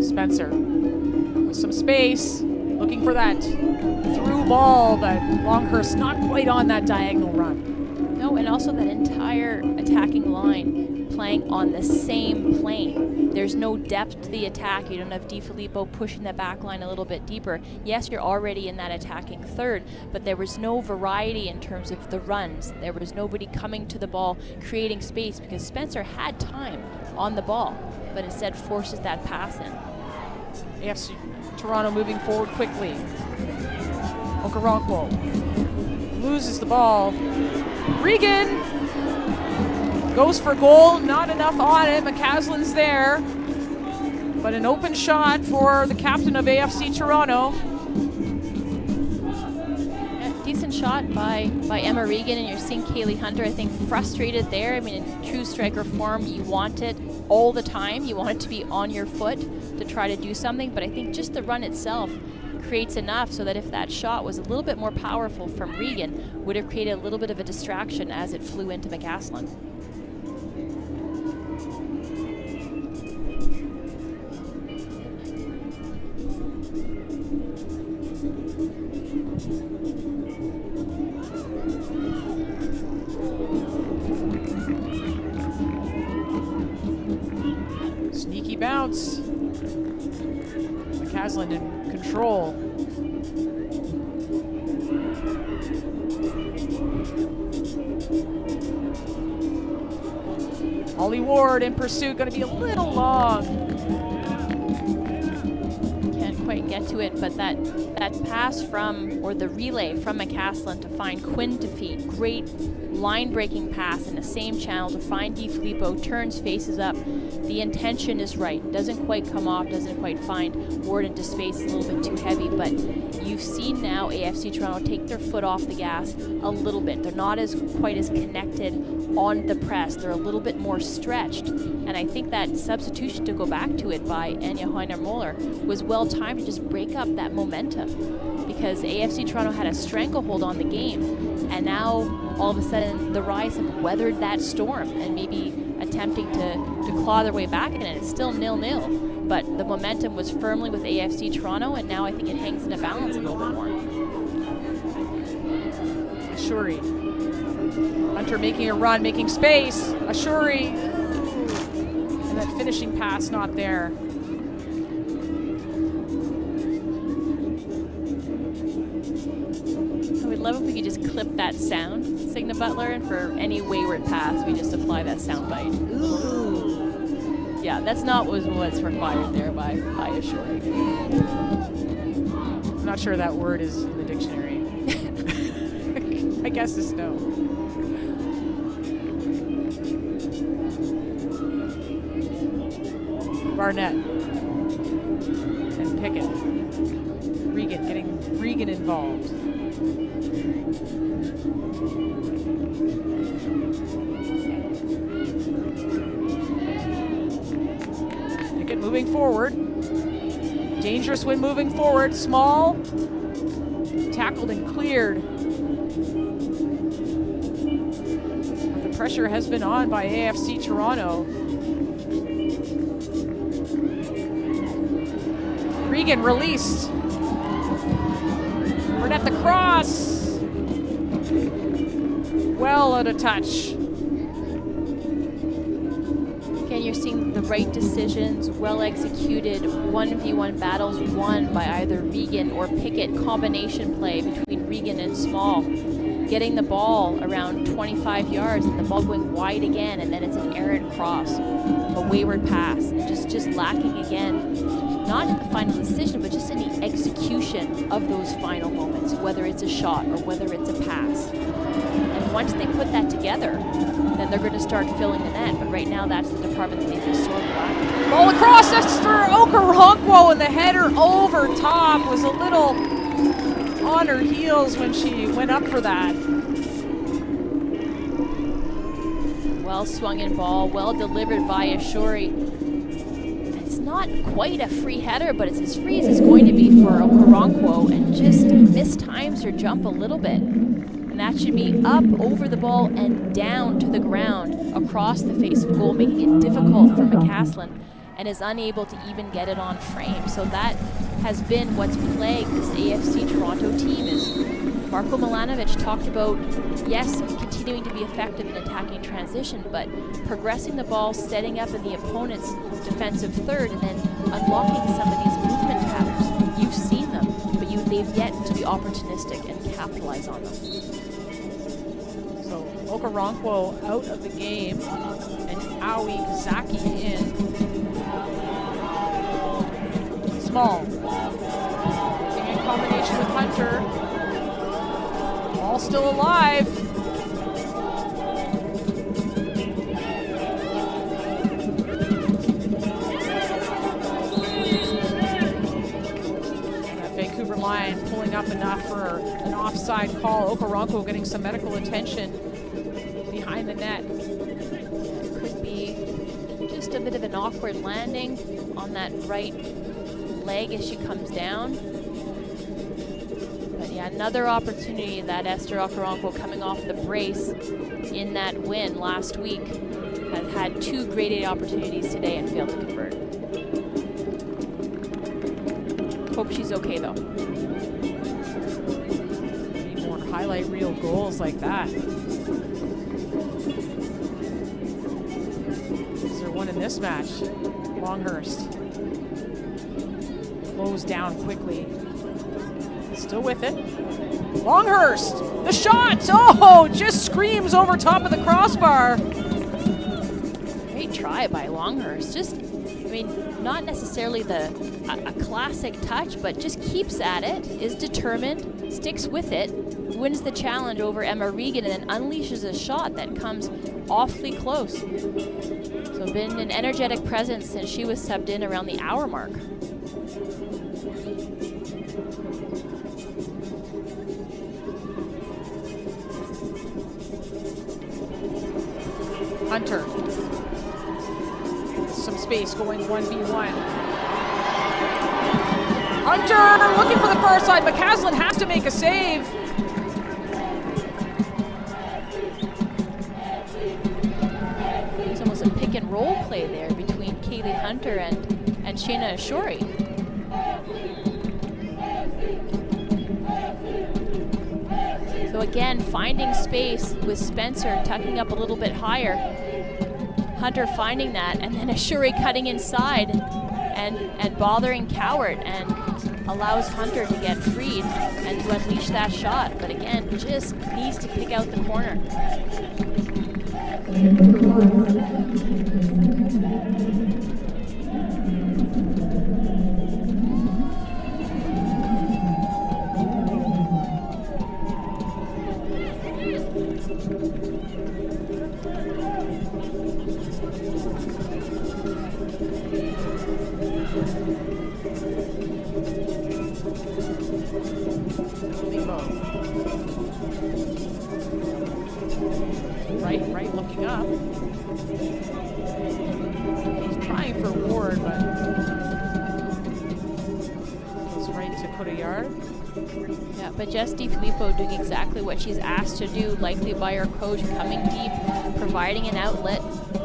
Spencer with some space, looking for that through ball, but Longhurst not quite on that diagonal run. No, and also that entire attacking line playing on the same plane. There's no depth to the attack. You don't have DiFilippo pushing the back line a little bit deeper. Yes, you're already in that attacking third, but there was no variety in terms of the runs. There was nobody coming to the ball, creating space, because Spencer had time on the ball, but instead forces that pass in. AFC Toronto moving forward quickly. Okoronkwo loses the ball. Regan goes for goal, not enough on it. McCaslin's there, but an open shot for the captain of AFC Toronto. Decent shot by Emma Regan, and you're seeing Kaylee Hunter, I think, frustrated there. I mean, in true striker form, you want it all the time. You want it to be on your foot to try to do something, but I think just the run itself creates enough so that if that shot was a little bit more powerful from Regan, would have created a little bit of a distraction as it flew into McCaslin. Sneaky bounce. McCaslin in control. Ollie Ward in pursuit, going to be a little long. Can't quite get to it, but that pass from, or the relay from McCaslin to find Quinn to feet, great line-breaking pass in the same channel to find DiFilippo, turns, faces up. The intention is right. Doesn't quite come off, doesn't quite find Ward into space, a little bit too heavy, but you've seen now AFC Toronto take their foot off the gas a little bit. They're not quite as connected on the press. They're a little bit more stretched, and I think that substitution, to go back to it, by Anya Hoyner-Moller was well timed to just break up that momentum, because AFC Toronto had a stranglehold on the game, and now all of a sudden the Rise have weathered that storm and maybe attempting to claw their way back in it. It's still 0-0, but the momentum was firmly with AFC Toronto, and now I think it hangs in a balance a little bit more. Ashuri. Hunter making a run, making space. Ashuri. And that finishing pass not there. I would love if we could just clip that sound, Signa Butler, and for any wayward pass, we just apply that sound bite. Ooh. Yeah, that's not what's required there by Ashuri. I'm not sure that word is in the dictionary. I guess it's no. Barnett and Pickett. Getting Regan involved. Pickett moving forward. Dangerous when moving forward. Small. Tackled and cleared. But the pressure has been on by AFC Toronto. Regan released. Burnett the cross. Well out of touch. Again, you're seeing the right decisions, well executed 1v1 battles won by either Regan or Pickett. Combination play between Regan and Small. Getting the ball around 25 yards and the ball going wide again, and then it's an errant cross, a wayward pass. Just lacking again, not in the final decision, but just in the execution of those final moments, whether it's a shot or whether it's a pass. And once they put that together, then they're going to start filling the net. But right now, that's the department that they just sort of lack. Ball across, that's for Okoronkwo, and the header over top was a little on her heels when she went up for that. Well swung in ball, well delivered by Ashuri. It's not quite a free header, but it's as free as it's going to be for Okoronkwo, and just mistimes her jump a little bit. And that should be up over the ball and down to the ground across the face of goal, making it difficult for McCaslin, and is unable to even get it on frame. So that has been what's plagued this AFC Toronto team. Is Marko Milanovic talked about, yes, continuing to be effective in attacking transition, but progressing the ball, setting up in the opponent's defensive third, and then unlocking some of these movement patterns. You've seen them, but they've yet to be opportunistic and capitalize on them. So Okoronkwo out of the game, and Aoi Kazaki in. Small. In combination with Hunter. Ball still alive. That Vancouver line pulling up enough for an offside call. Okoronkwo getting some medical attention behind the net. Could be just a bit of an awkward landing on that right leg as she comes down. But yeah, another opportunity that Esther Okoronkwo, coming off the brace in that win last week, has had 2 grade A opportunities today and failed to convert. Hope she's okay though. Need more highlight reel goals like that. Is there one in this match? Longhurst. Slows down quickly. Still with it. Longhurst! The shot! Oh, just screams over top of the crossbar. Great try by Longhurst. Just, I mean, not necessarily a classic touch, but just keeps at it, is determined, sticks with it, wins the challenge over Emma Regan, and then unleashes a shot that comes awfully close. So been an energetic presence since she was subbed in around the hour mark. Hunter. Some space going 1v1. Hunter looking for the far side. McCaslin has to make a save. There's almost a pick and roll play there between Kaylee Hunter and Shayna Ashuri. So So again, finding space with Spencer tucking up a little bit higher. Hunter finding that, and then Ashuri cutting inside and bothering Cowart, and allows Hunter to get freed and to unleash that shot. But again, just needs to pick out the corner. Right looking up. He's trying for Ward, but goes right to Cotillard. Yeah, but Jess DiFilippo doing exactly what she's asked to do, likely by her coach, coming deep, providing an outlet,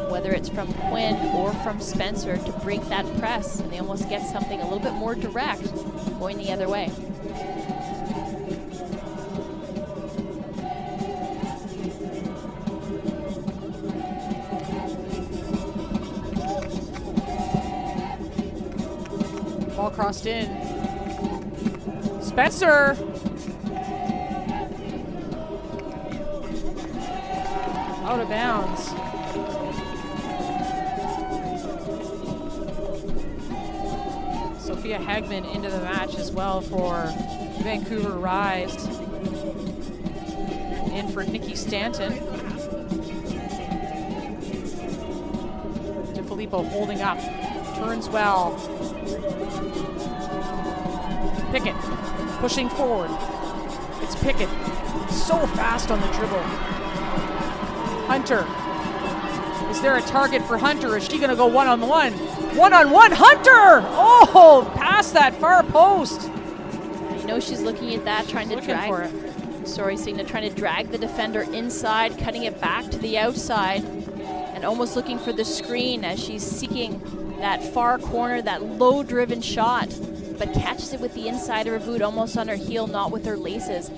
whether it's from Quinn or from Spencer, to break that press, and they almost get something a little bit more direct going the other way. Ball crossed in. Spencer! Out of bounds. Sophia Hagman into the match as well for Vancouver Rise. In for Nikki Stanton. DiFilippo holding up. Turns well. Pickett pushing forward. It's Pickett. So fast on the dribble. Hunter. Is there a target for Hunter? Is she going to go one-on-one? One-on-one, Hunter! Oh, past that far post. You know she's looking at that, trying to drag. For it. Sorry, Signa, trying to drag the defender inside, cutting it back to the outside, and almost looking for the screen as she's seeking that far corner, that low-driven shot, but catches it with the inside of her boot, almost on her heel, not with her laces.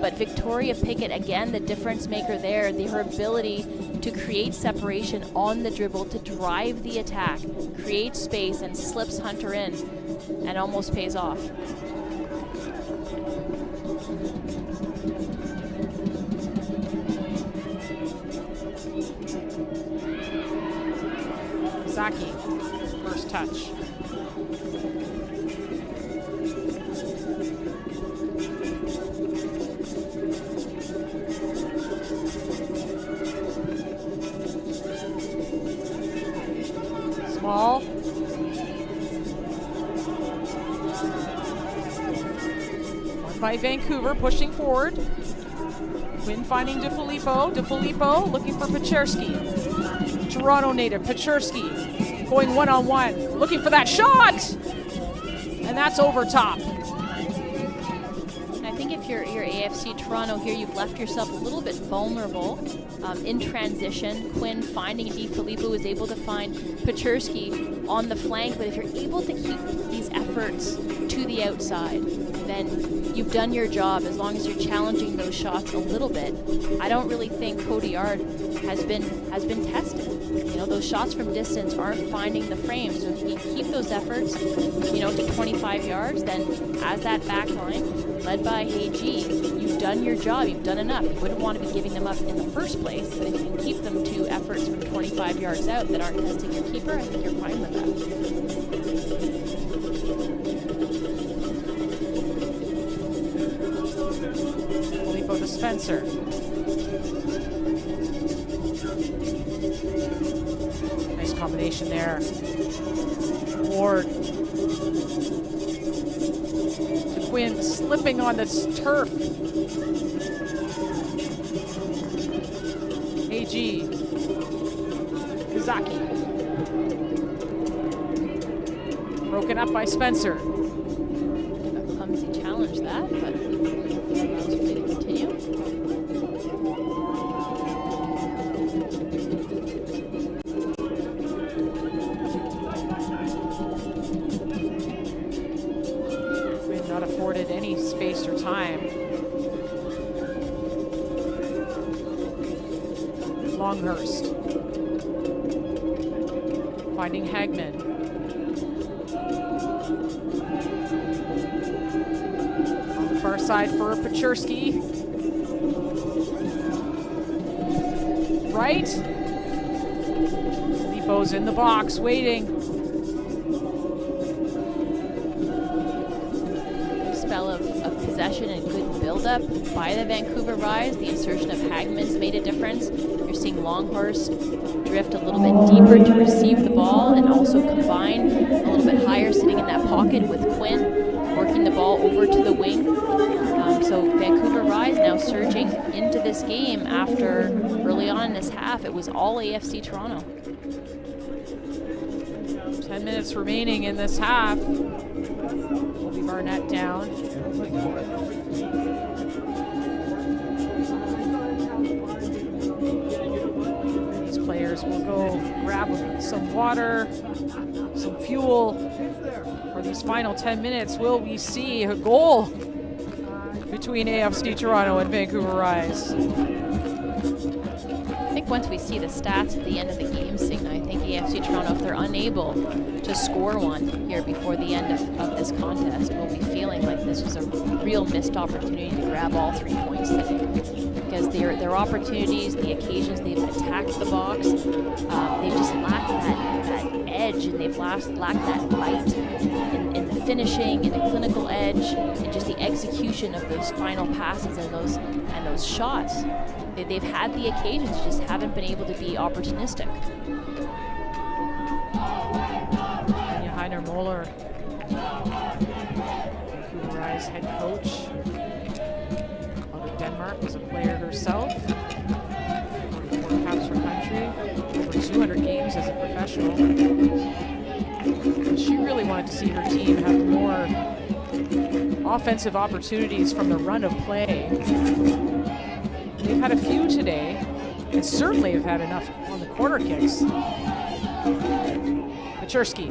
But Victoria Pickett, again, the difference maker there, her ability to create separation on the dribble, to drive the attack, create space, and slips Hunter in, and almost pays off. Zaki, first touch. Small. One by Vancouver, pushing forward. Quinn finding DiFilippo. DiFilippo looking for Peczerski. Toronto native, Peczerski going one-on-one, looking for that shot! And that's over top. I think if you're AFC Toronto here, you've left yourself a little bit vulnerable in transition. Quinn finding DiFilippo is able to find Peczerski on the flank, but if you're able to keep these efforts to the outside, then you've done your job as long as you're challenging those shots a little bit. I don't really think Cotillard has been tested. You know, those shots from distance aren't finding the frame. So if you keep those efforts, you know, to 25 yards, then as that back line, led by AG, you've done your job, you've done enough. You wouldn't want to be giving them up in the first place, but if you can keep them to efforts from 25 yards out that aren't testing your keeper, I think you're fine with that. Filippo to Spencer. Nice combination there. Ward. To Quinn slipping on this turf. AG. Kazaki. Broken up by Spencer. A clumsy challenge that, but allows me to continue. We've not afforded any space or time. Longhurst. Finding Hagman. On the far side for Paczerski. Right. Filippo's in the box, waiting. Spell of possession and good build-up by the Vancouver Rise. The insertion of Hagman's made a difference. You're seeing Longhurst drift a little bit deeper to receive the ball and also combine a little bit higher, sitting in that pocket with Quinn, working the ball over to the wing. So Vancouver Rise now surging into this game after early on in this half, it was all AFC Toronto. 10 minutes remaining in this half. Colby Barnett down. These players will go grab some water, some fuel. For these final 10 minutes, will we see a goal between AFC Toronto and Vancouver Rise? I think once we see the stats at the end of the game, Signa, I think AFC Toronto, if they're unable to score one here before the end of this contest, will be feeling like this was a real missed opportunity to grab all 3 points today. Because their opportunities, the occasions they've attacked the box, they've just lacked that edge, and they've lacked that bite in the finishing, in the clinical edge, and just the execution of those final passes and those shots. They've had the occasions, just haven't been able to be opportunistic. Heiner Moeller, Vancouver Rise head coach. Out of Denmark, was a player herself. 44 caps for country, over 200 games as a professional. And she really wanted to see her team have more offensive opportunities from the run of play. They've had a few today, and certainly have had enough on the corner kicks. Paczerski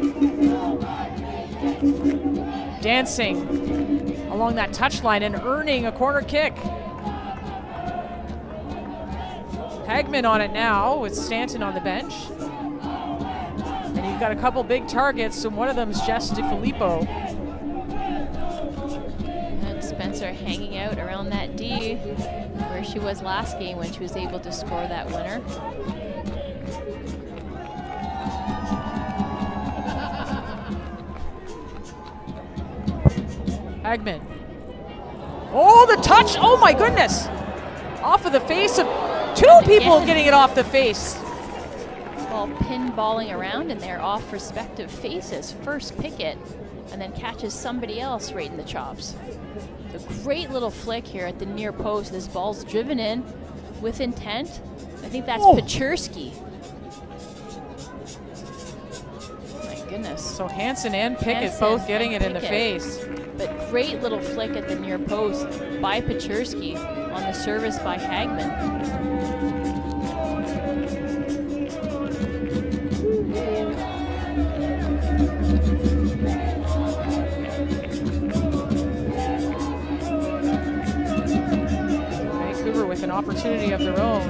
dancing along that touchline and earning a corner kick. Hagman on it now with Stanton on the bench. And you've got a couple big targets, and one of them is Jess DeFilippo. And Spencer hanging out around that D where she was last game when she was able to score that winner. Hagman. Oh, the touch! Oh my goodness! Off of the face of two people getting it off the face. Ball pinballing around, and they're off respective faces. First Pickett, and then catches somebody else right in the chops. A great little flick here at the near post. This ball's driven in with intent. I think that's Paczerski. My goodness. So Hansen and Pickett both getting it in the face. But great little flick at the near post by Paczerski on the service by Hagman. Vancouver with an opportunity of their own.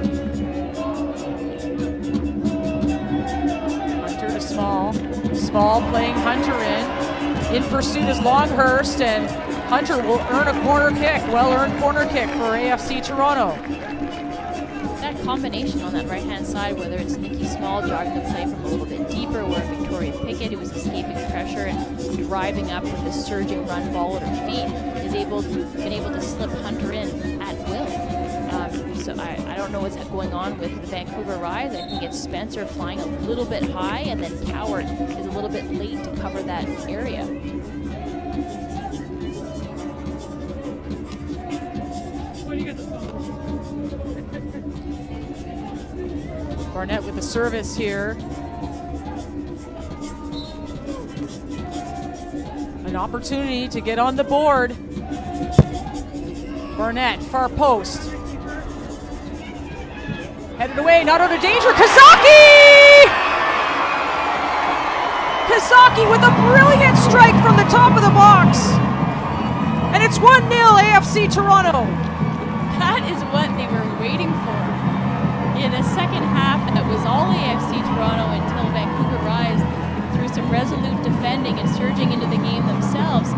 Hunter to Small. Small playing Hunter in. In pursuit is Longhurst, and Hunter will earn a corner kick. Well-earned corner kick for AFC Toronto. That combination on that right-hand side, whether it's Nikki Small driving the play from a little bit deeper, or Victoria Pickett, who was escaping pressure and driving up with this surging run ball at her feet, is been able to slip Hunter in at will. So I don't know what's going on with the Vancouver Rise. I think it's Spencer flying a little bit high, and then Coward is a little bit late to cover that area. Barnett with the service here. An opportunity to get on the board. Barnett, far post. Headed away, not under danger. Kazaki! Kazaki with a brilliant strike from the top of the box. And it's 1-0 AFC Toronto. That is what they were waiting for. In the second half, that was all AFC Toronto until Vancouver Rise, through some resolute defending and surging into the game themselves,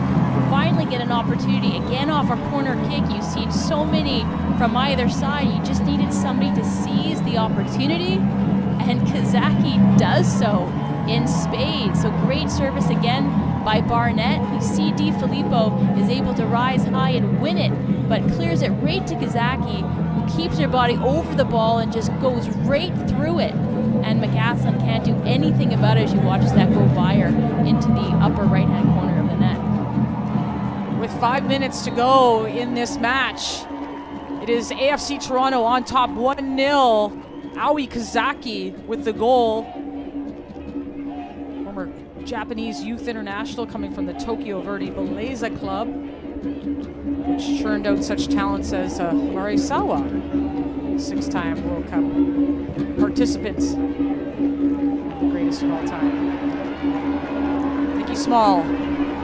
finally get an opportunity again off a corner kick. You've seen so many from either side. You just needed somebody to seize the opportunity, and Kazaki does so in spades. So great service again by Barnett. You see DiFilippo is able to rise high and win it, but clears it right to Kazaki, who keeps her body over the ball and just goes right through it. And McCaslin can't do anything about it as she watches that go by her into the upper right-hand corner of the net. With 5 minutes to go in this match, it is AFC Toronto on top 1-0. Aoi Kazaki with the goal. Former Japanese youth international coming from the Tokyo Verde Beleza club, which churned out such talents as Marisawa, 6-time World Cup participants, the greatest of all time. Nikki Small.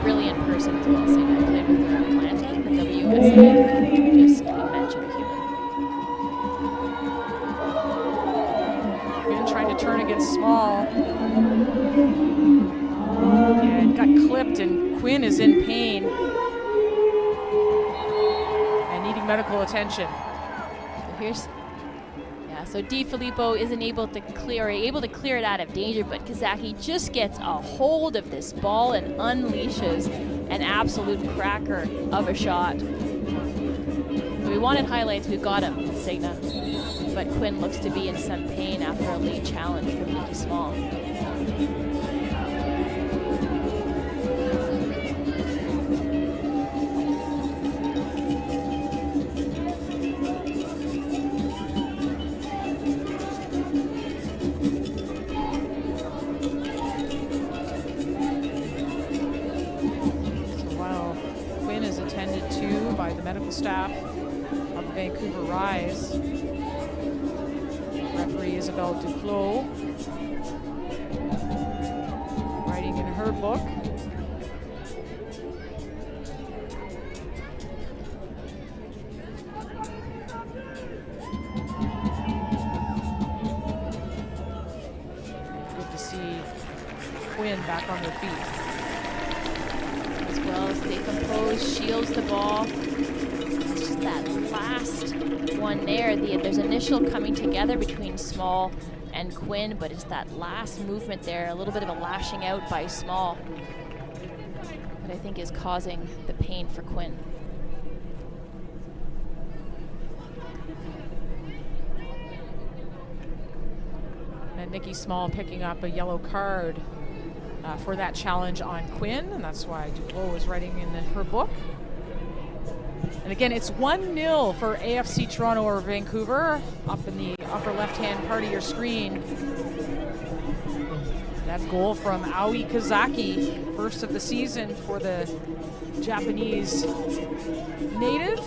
Brilliant person as well. Same I played with her in Atlanta, the WSA. Just imagine human. Quinn trying to turn against Small. And got clipped, and Quinn is in pain and needing medical attention. So DiFilippo isn't able to clear it out of danger, but Kazaki just gets a hold of this ball and unleashes an absolute cracker of a shot. So we wanted highlights, we've got them, Signa. But Quinn looks to be in some pain after a late challenge from Nikki Small. Staff of the Vancouver Rise. Referee Isabelle Duclos writing in her book. Good to see Quinn back on her feet. As well as they compose, shields the ball. That last one there's initial coming together between Small and Quinn, but it's that last movement there, a little bit of a lashing out by Small that I think is causing the pain for Quinn. And Nikki Small picking up a yellow card for that challenge on Quinn, and that's why Duclos is writing in her book. And again, it's 1-0 for AFC Toronto or Vancouver, up in the upper left-hand part of your screen. That goal from Aoi Kazaki, first of the season for the Japanese native.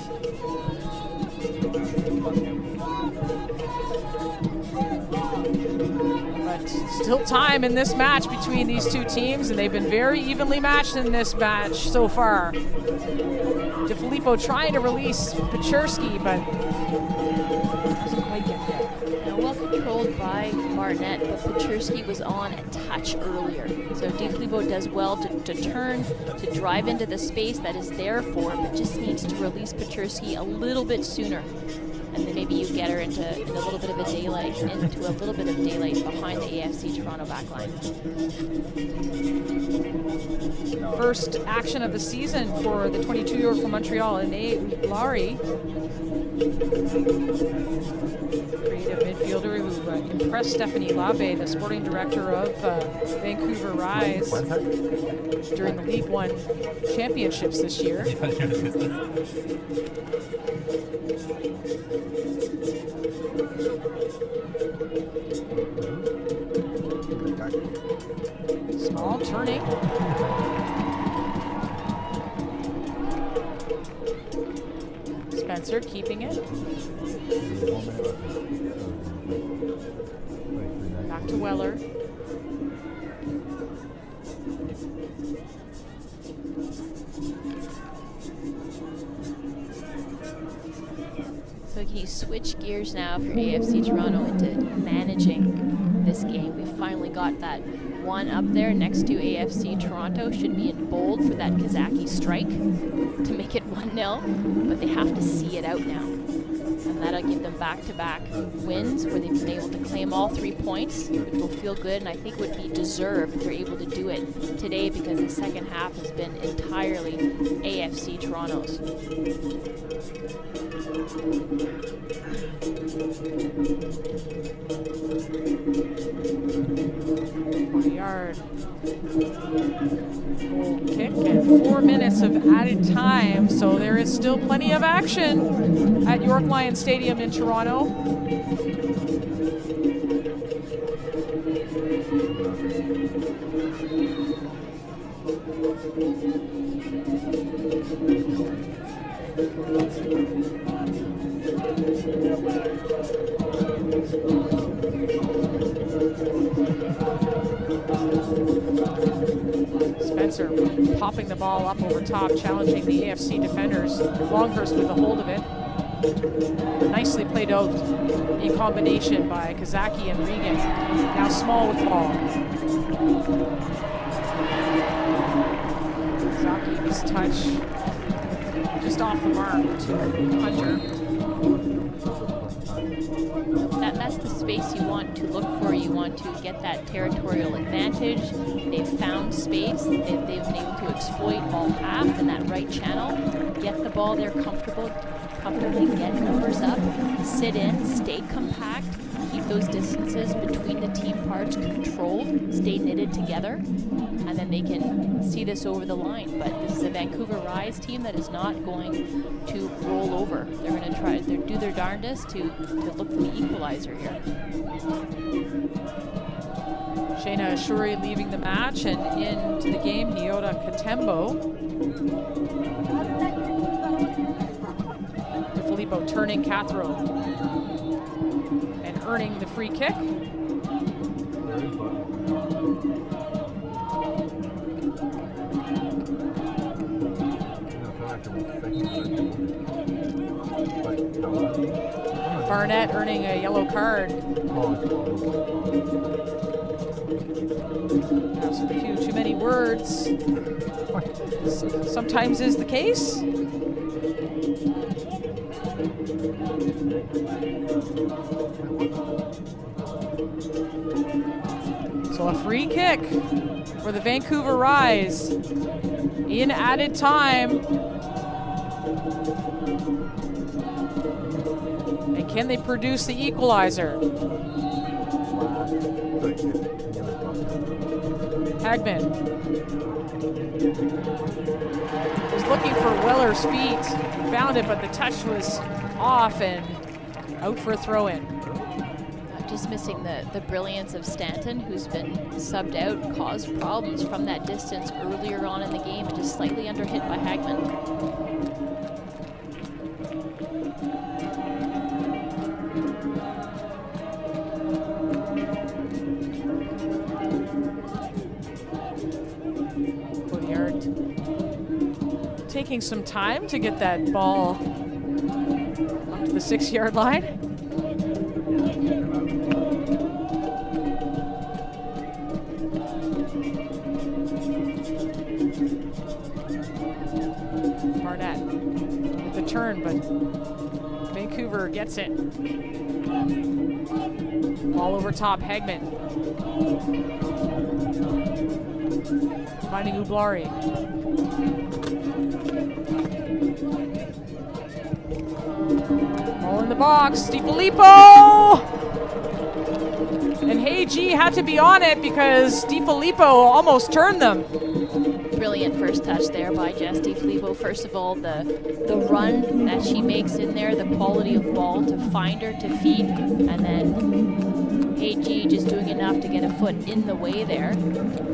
But still time in this match between these two teams, and they've been very evenly matched in this match so far. DiFilippo trying to release Pechersky, but doesn't quite get there. Now, well controlled by Barnett, but Pechersky was on a touch earlier. So DiFilippo does well to turn, to drive into the space that is there for it, but just needs to release Pechersky a little bit sooner. And then maybe you get her into a little bit of daylight behind the AFC Toronto backline. First action of the season for the 22-year-old from Montreal, Ine Laurie. Creative midfielder who impressed Stephanie Labe, the sporting director of Vancouver Rise, during the League One championships this year. Small turning. Spencer keeping it. Back to Weller. So Can you switch gears now for AFC Toronto into managing this game? We finally got that one up there next to AFC Toronto. Should be in bold for that Kazaki strike to make it 1-0, but they have to see it out now. And that'll give them back-to-back wins where they've been able to claim all 3 points, which will feel good, and I think would be deserved if they're able to do it today, because the second half has been entirely AFC Toronto's. Yard. Goal kick and 4 minutes of added time, so there is still plenty of action at York Lions Stadium in Toronto. Spencer popping the ball up over top, challenging the AFC defenders. Longhurst with a hold of it. Nicely played out in combination by Kazaki and Regan. Now Small with the ball. Kazaki's touch just off the mark to Hunter. That's the space you want to look for. You want to get that territorial advantage. They've found space. They've been able to exploit all half in that right channel. Get the ball there comfortably, get numbers up, sit in, stay compact, keep those distances between the team parts controlled, stay knitted together, and then they can see this over the line. But this is a Vancouver Rise team that is not going to roll over. They're going to try to do their darndest to look for the equalizer here. Shayna Ashuri leaving the match, and into the game, Nyota Katembo. Filippo turning Cathro and earning the free kick. Barnett earning a yellow card. Perhaps a few too many words. Sometimes is the case. So a free kick for the Vancouver Rise in added time. And can they produce the equalizer? Hagman was looking for Weller's feet. Found it, but the touch was off and out for a throw-in. Just missing the brilliance of Stanton, who's been subbed out, caused problems from that distance earlier on in the game, and just slightly underhit by Hagman. Taking some time to get that ball up to the 6-yard line. Barnett with the turn, but Vancouver gets it. Ball over top, Hagman. Finding Ublari. Ball in the box, DiFilippo! And Hey-G had to be on it because DiFilippo almost turned them. Brilliant first touch there by Jess DiFilippo. First of all, the run that she makes in there, the quality of ball to find her, to feed, and then Hey-G just doing enough to get a foot in the way there,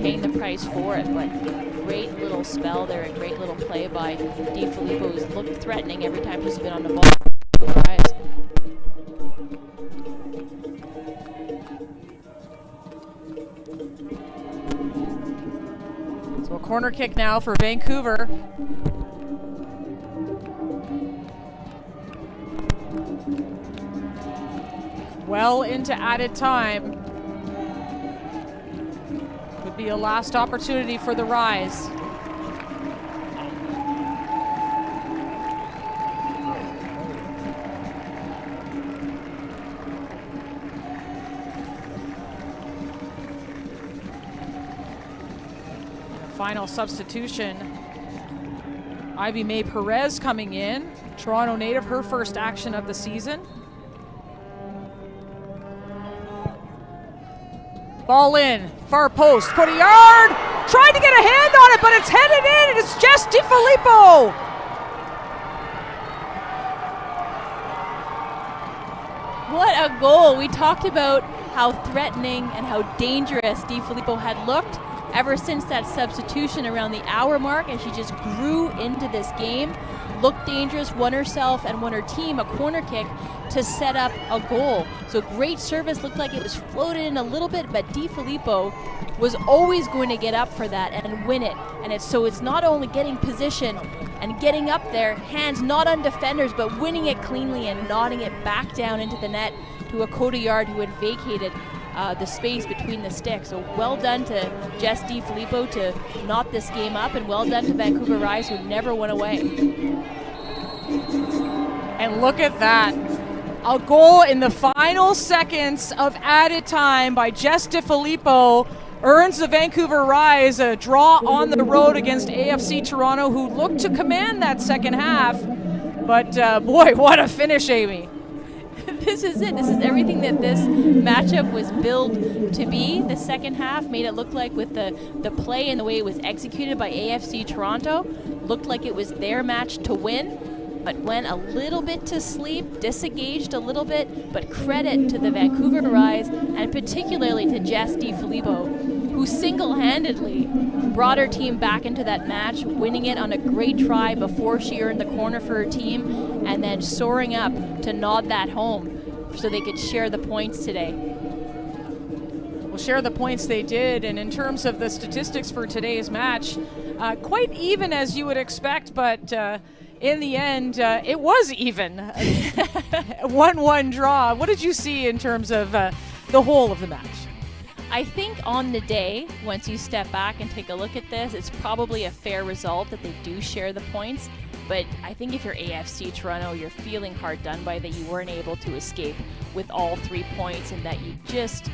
paying the price for it. But great little spell there, a great little play by DiFilippo, who's looked threatening every time she's been on the ball. So a corner kick now for Vancouver. well into added time. Could be a last opportunity for the Rise. Final substitution. Ivy May Perez coming in. Toronto native, her first action of the season. Ball in, far post, Cotillard trying to get a hand on it, but it's headed in, and it's Jess DiFilippo. What a goal. We talked about how threatening and how dangerous DiFilippo had looked ever since that substitution around the hour mark, and she just grew into this game, looked dangerous, won herself and won her team a corner kick to set up a goal. So great service, looked like it was floated in a little bit, but DiFilippo was always going to get up for that and win it. And it's not only getting position and getting up there, hands not on defenders, but winning it cleanly and nodding it back down into the net to a Cotillard who had vacated the space between the sticks. So well done to Jess DiFilippo to knot this game up, and well done to Vancouver Rise, who never went away. And look at that. A goal in the final seconds of added time by Jess DiFilippo earns the Vancouver Rise a draw on the road against AFC Toronto, who looked to command that second half. But boy, what a finish, Amy. This is it. This is everything that this matchup was billed to be. The second half made it look like, with the play and the way it was executed by AFC Toronto, looked like it was their match to win, but went a little bit to sleep, disengaged a little bit, but credit to the Vancouver Rise, and particularly to Jess DiFilippo, who single-handedly brought her team back into that match, winning it on a great try before she earned the corner for her team, and then soaring up to nod that home so they could share the points today. Well, share the points they did, and in terms of the statistics for today's match, quite even as you would expect, but in the end, it was even. 1-1 draw. What did you see in terms of the whole of the match? I think on the day, once you step back and take a look at this, it's probably a fair result that they do share the points. But I think if you're AFC Toronto, you're feeling hard done by that you weren't able to escape with all 3 points, and that you just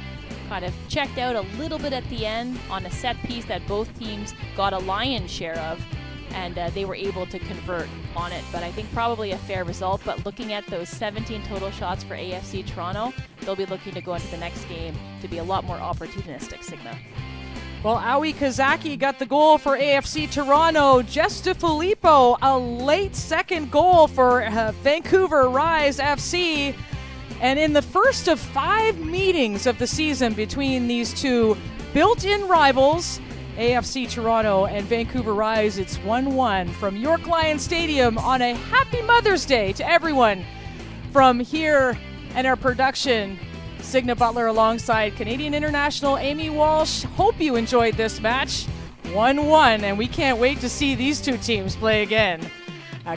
kind of checked out a little bit at the end on a set piece that both teams got a lion's share of, and they were able to convert on it. But I think probably a fair result. But looking at those 17 total shots for AFC Toronto, they'll be looking to go into the next game to be a lot more opportunistic, Signa. Well, Aoi Kazaki got the goal for AFC Toronto. Jess DiFilippo, a late second goal for Vancouver Rise FC. And in the first of 5 meetings of the season between these two built-in rivals, AFC Toronto and Vancouver Rise, it's 1-1 from York Lions Stadium on a happy Mother's Day to everyone from here and our production. Signa Butler alongside Canadian international Amy Walsh. Hope you enjoyed this match. 1-1, and we can't wait to see these two teams play again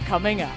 coming up.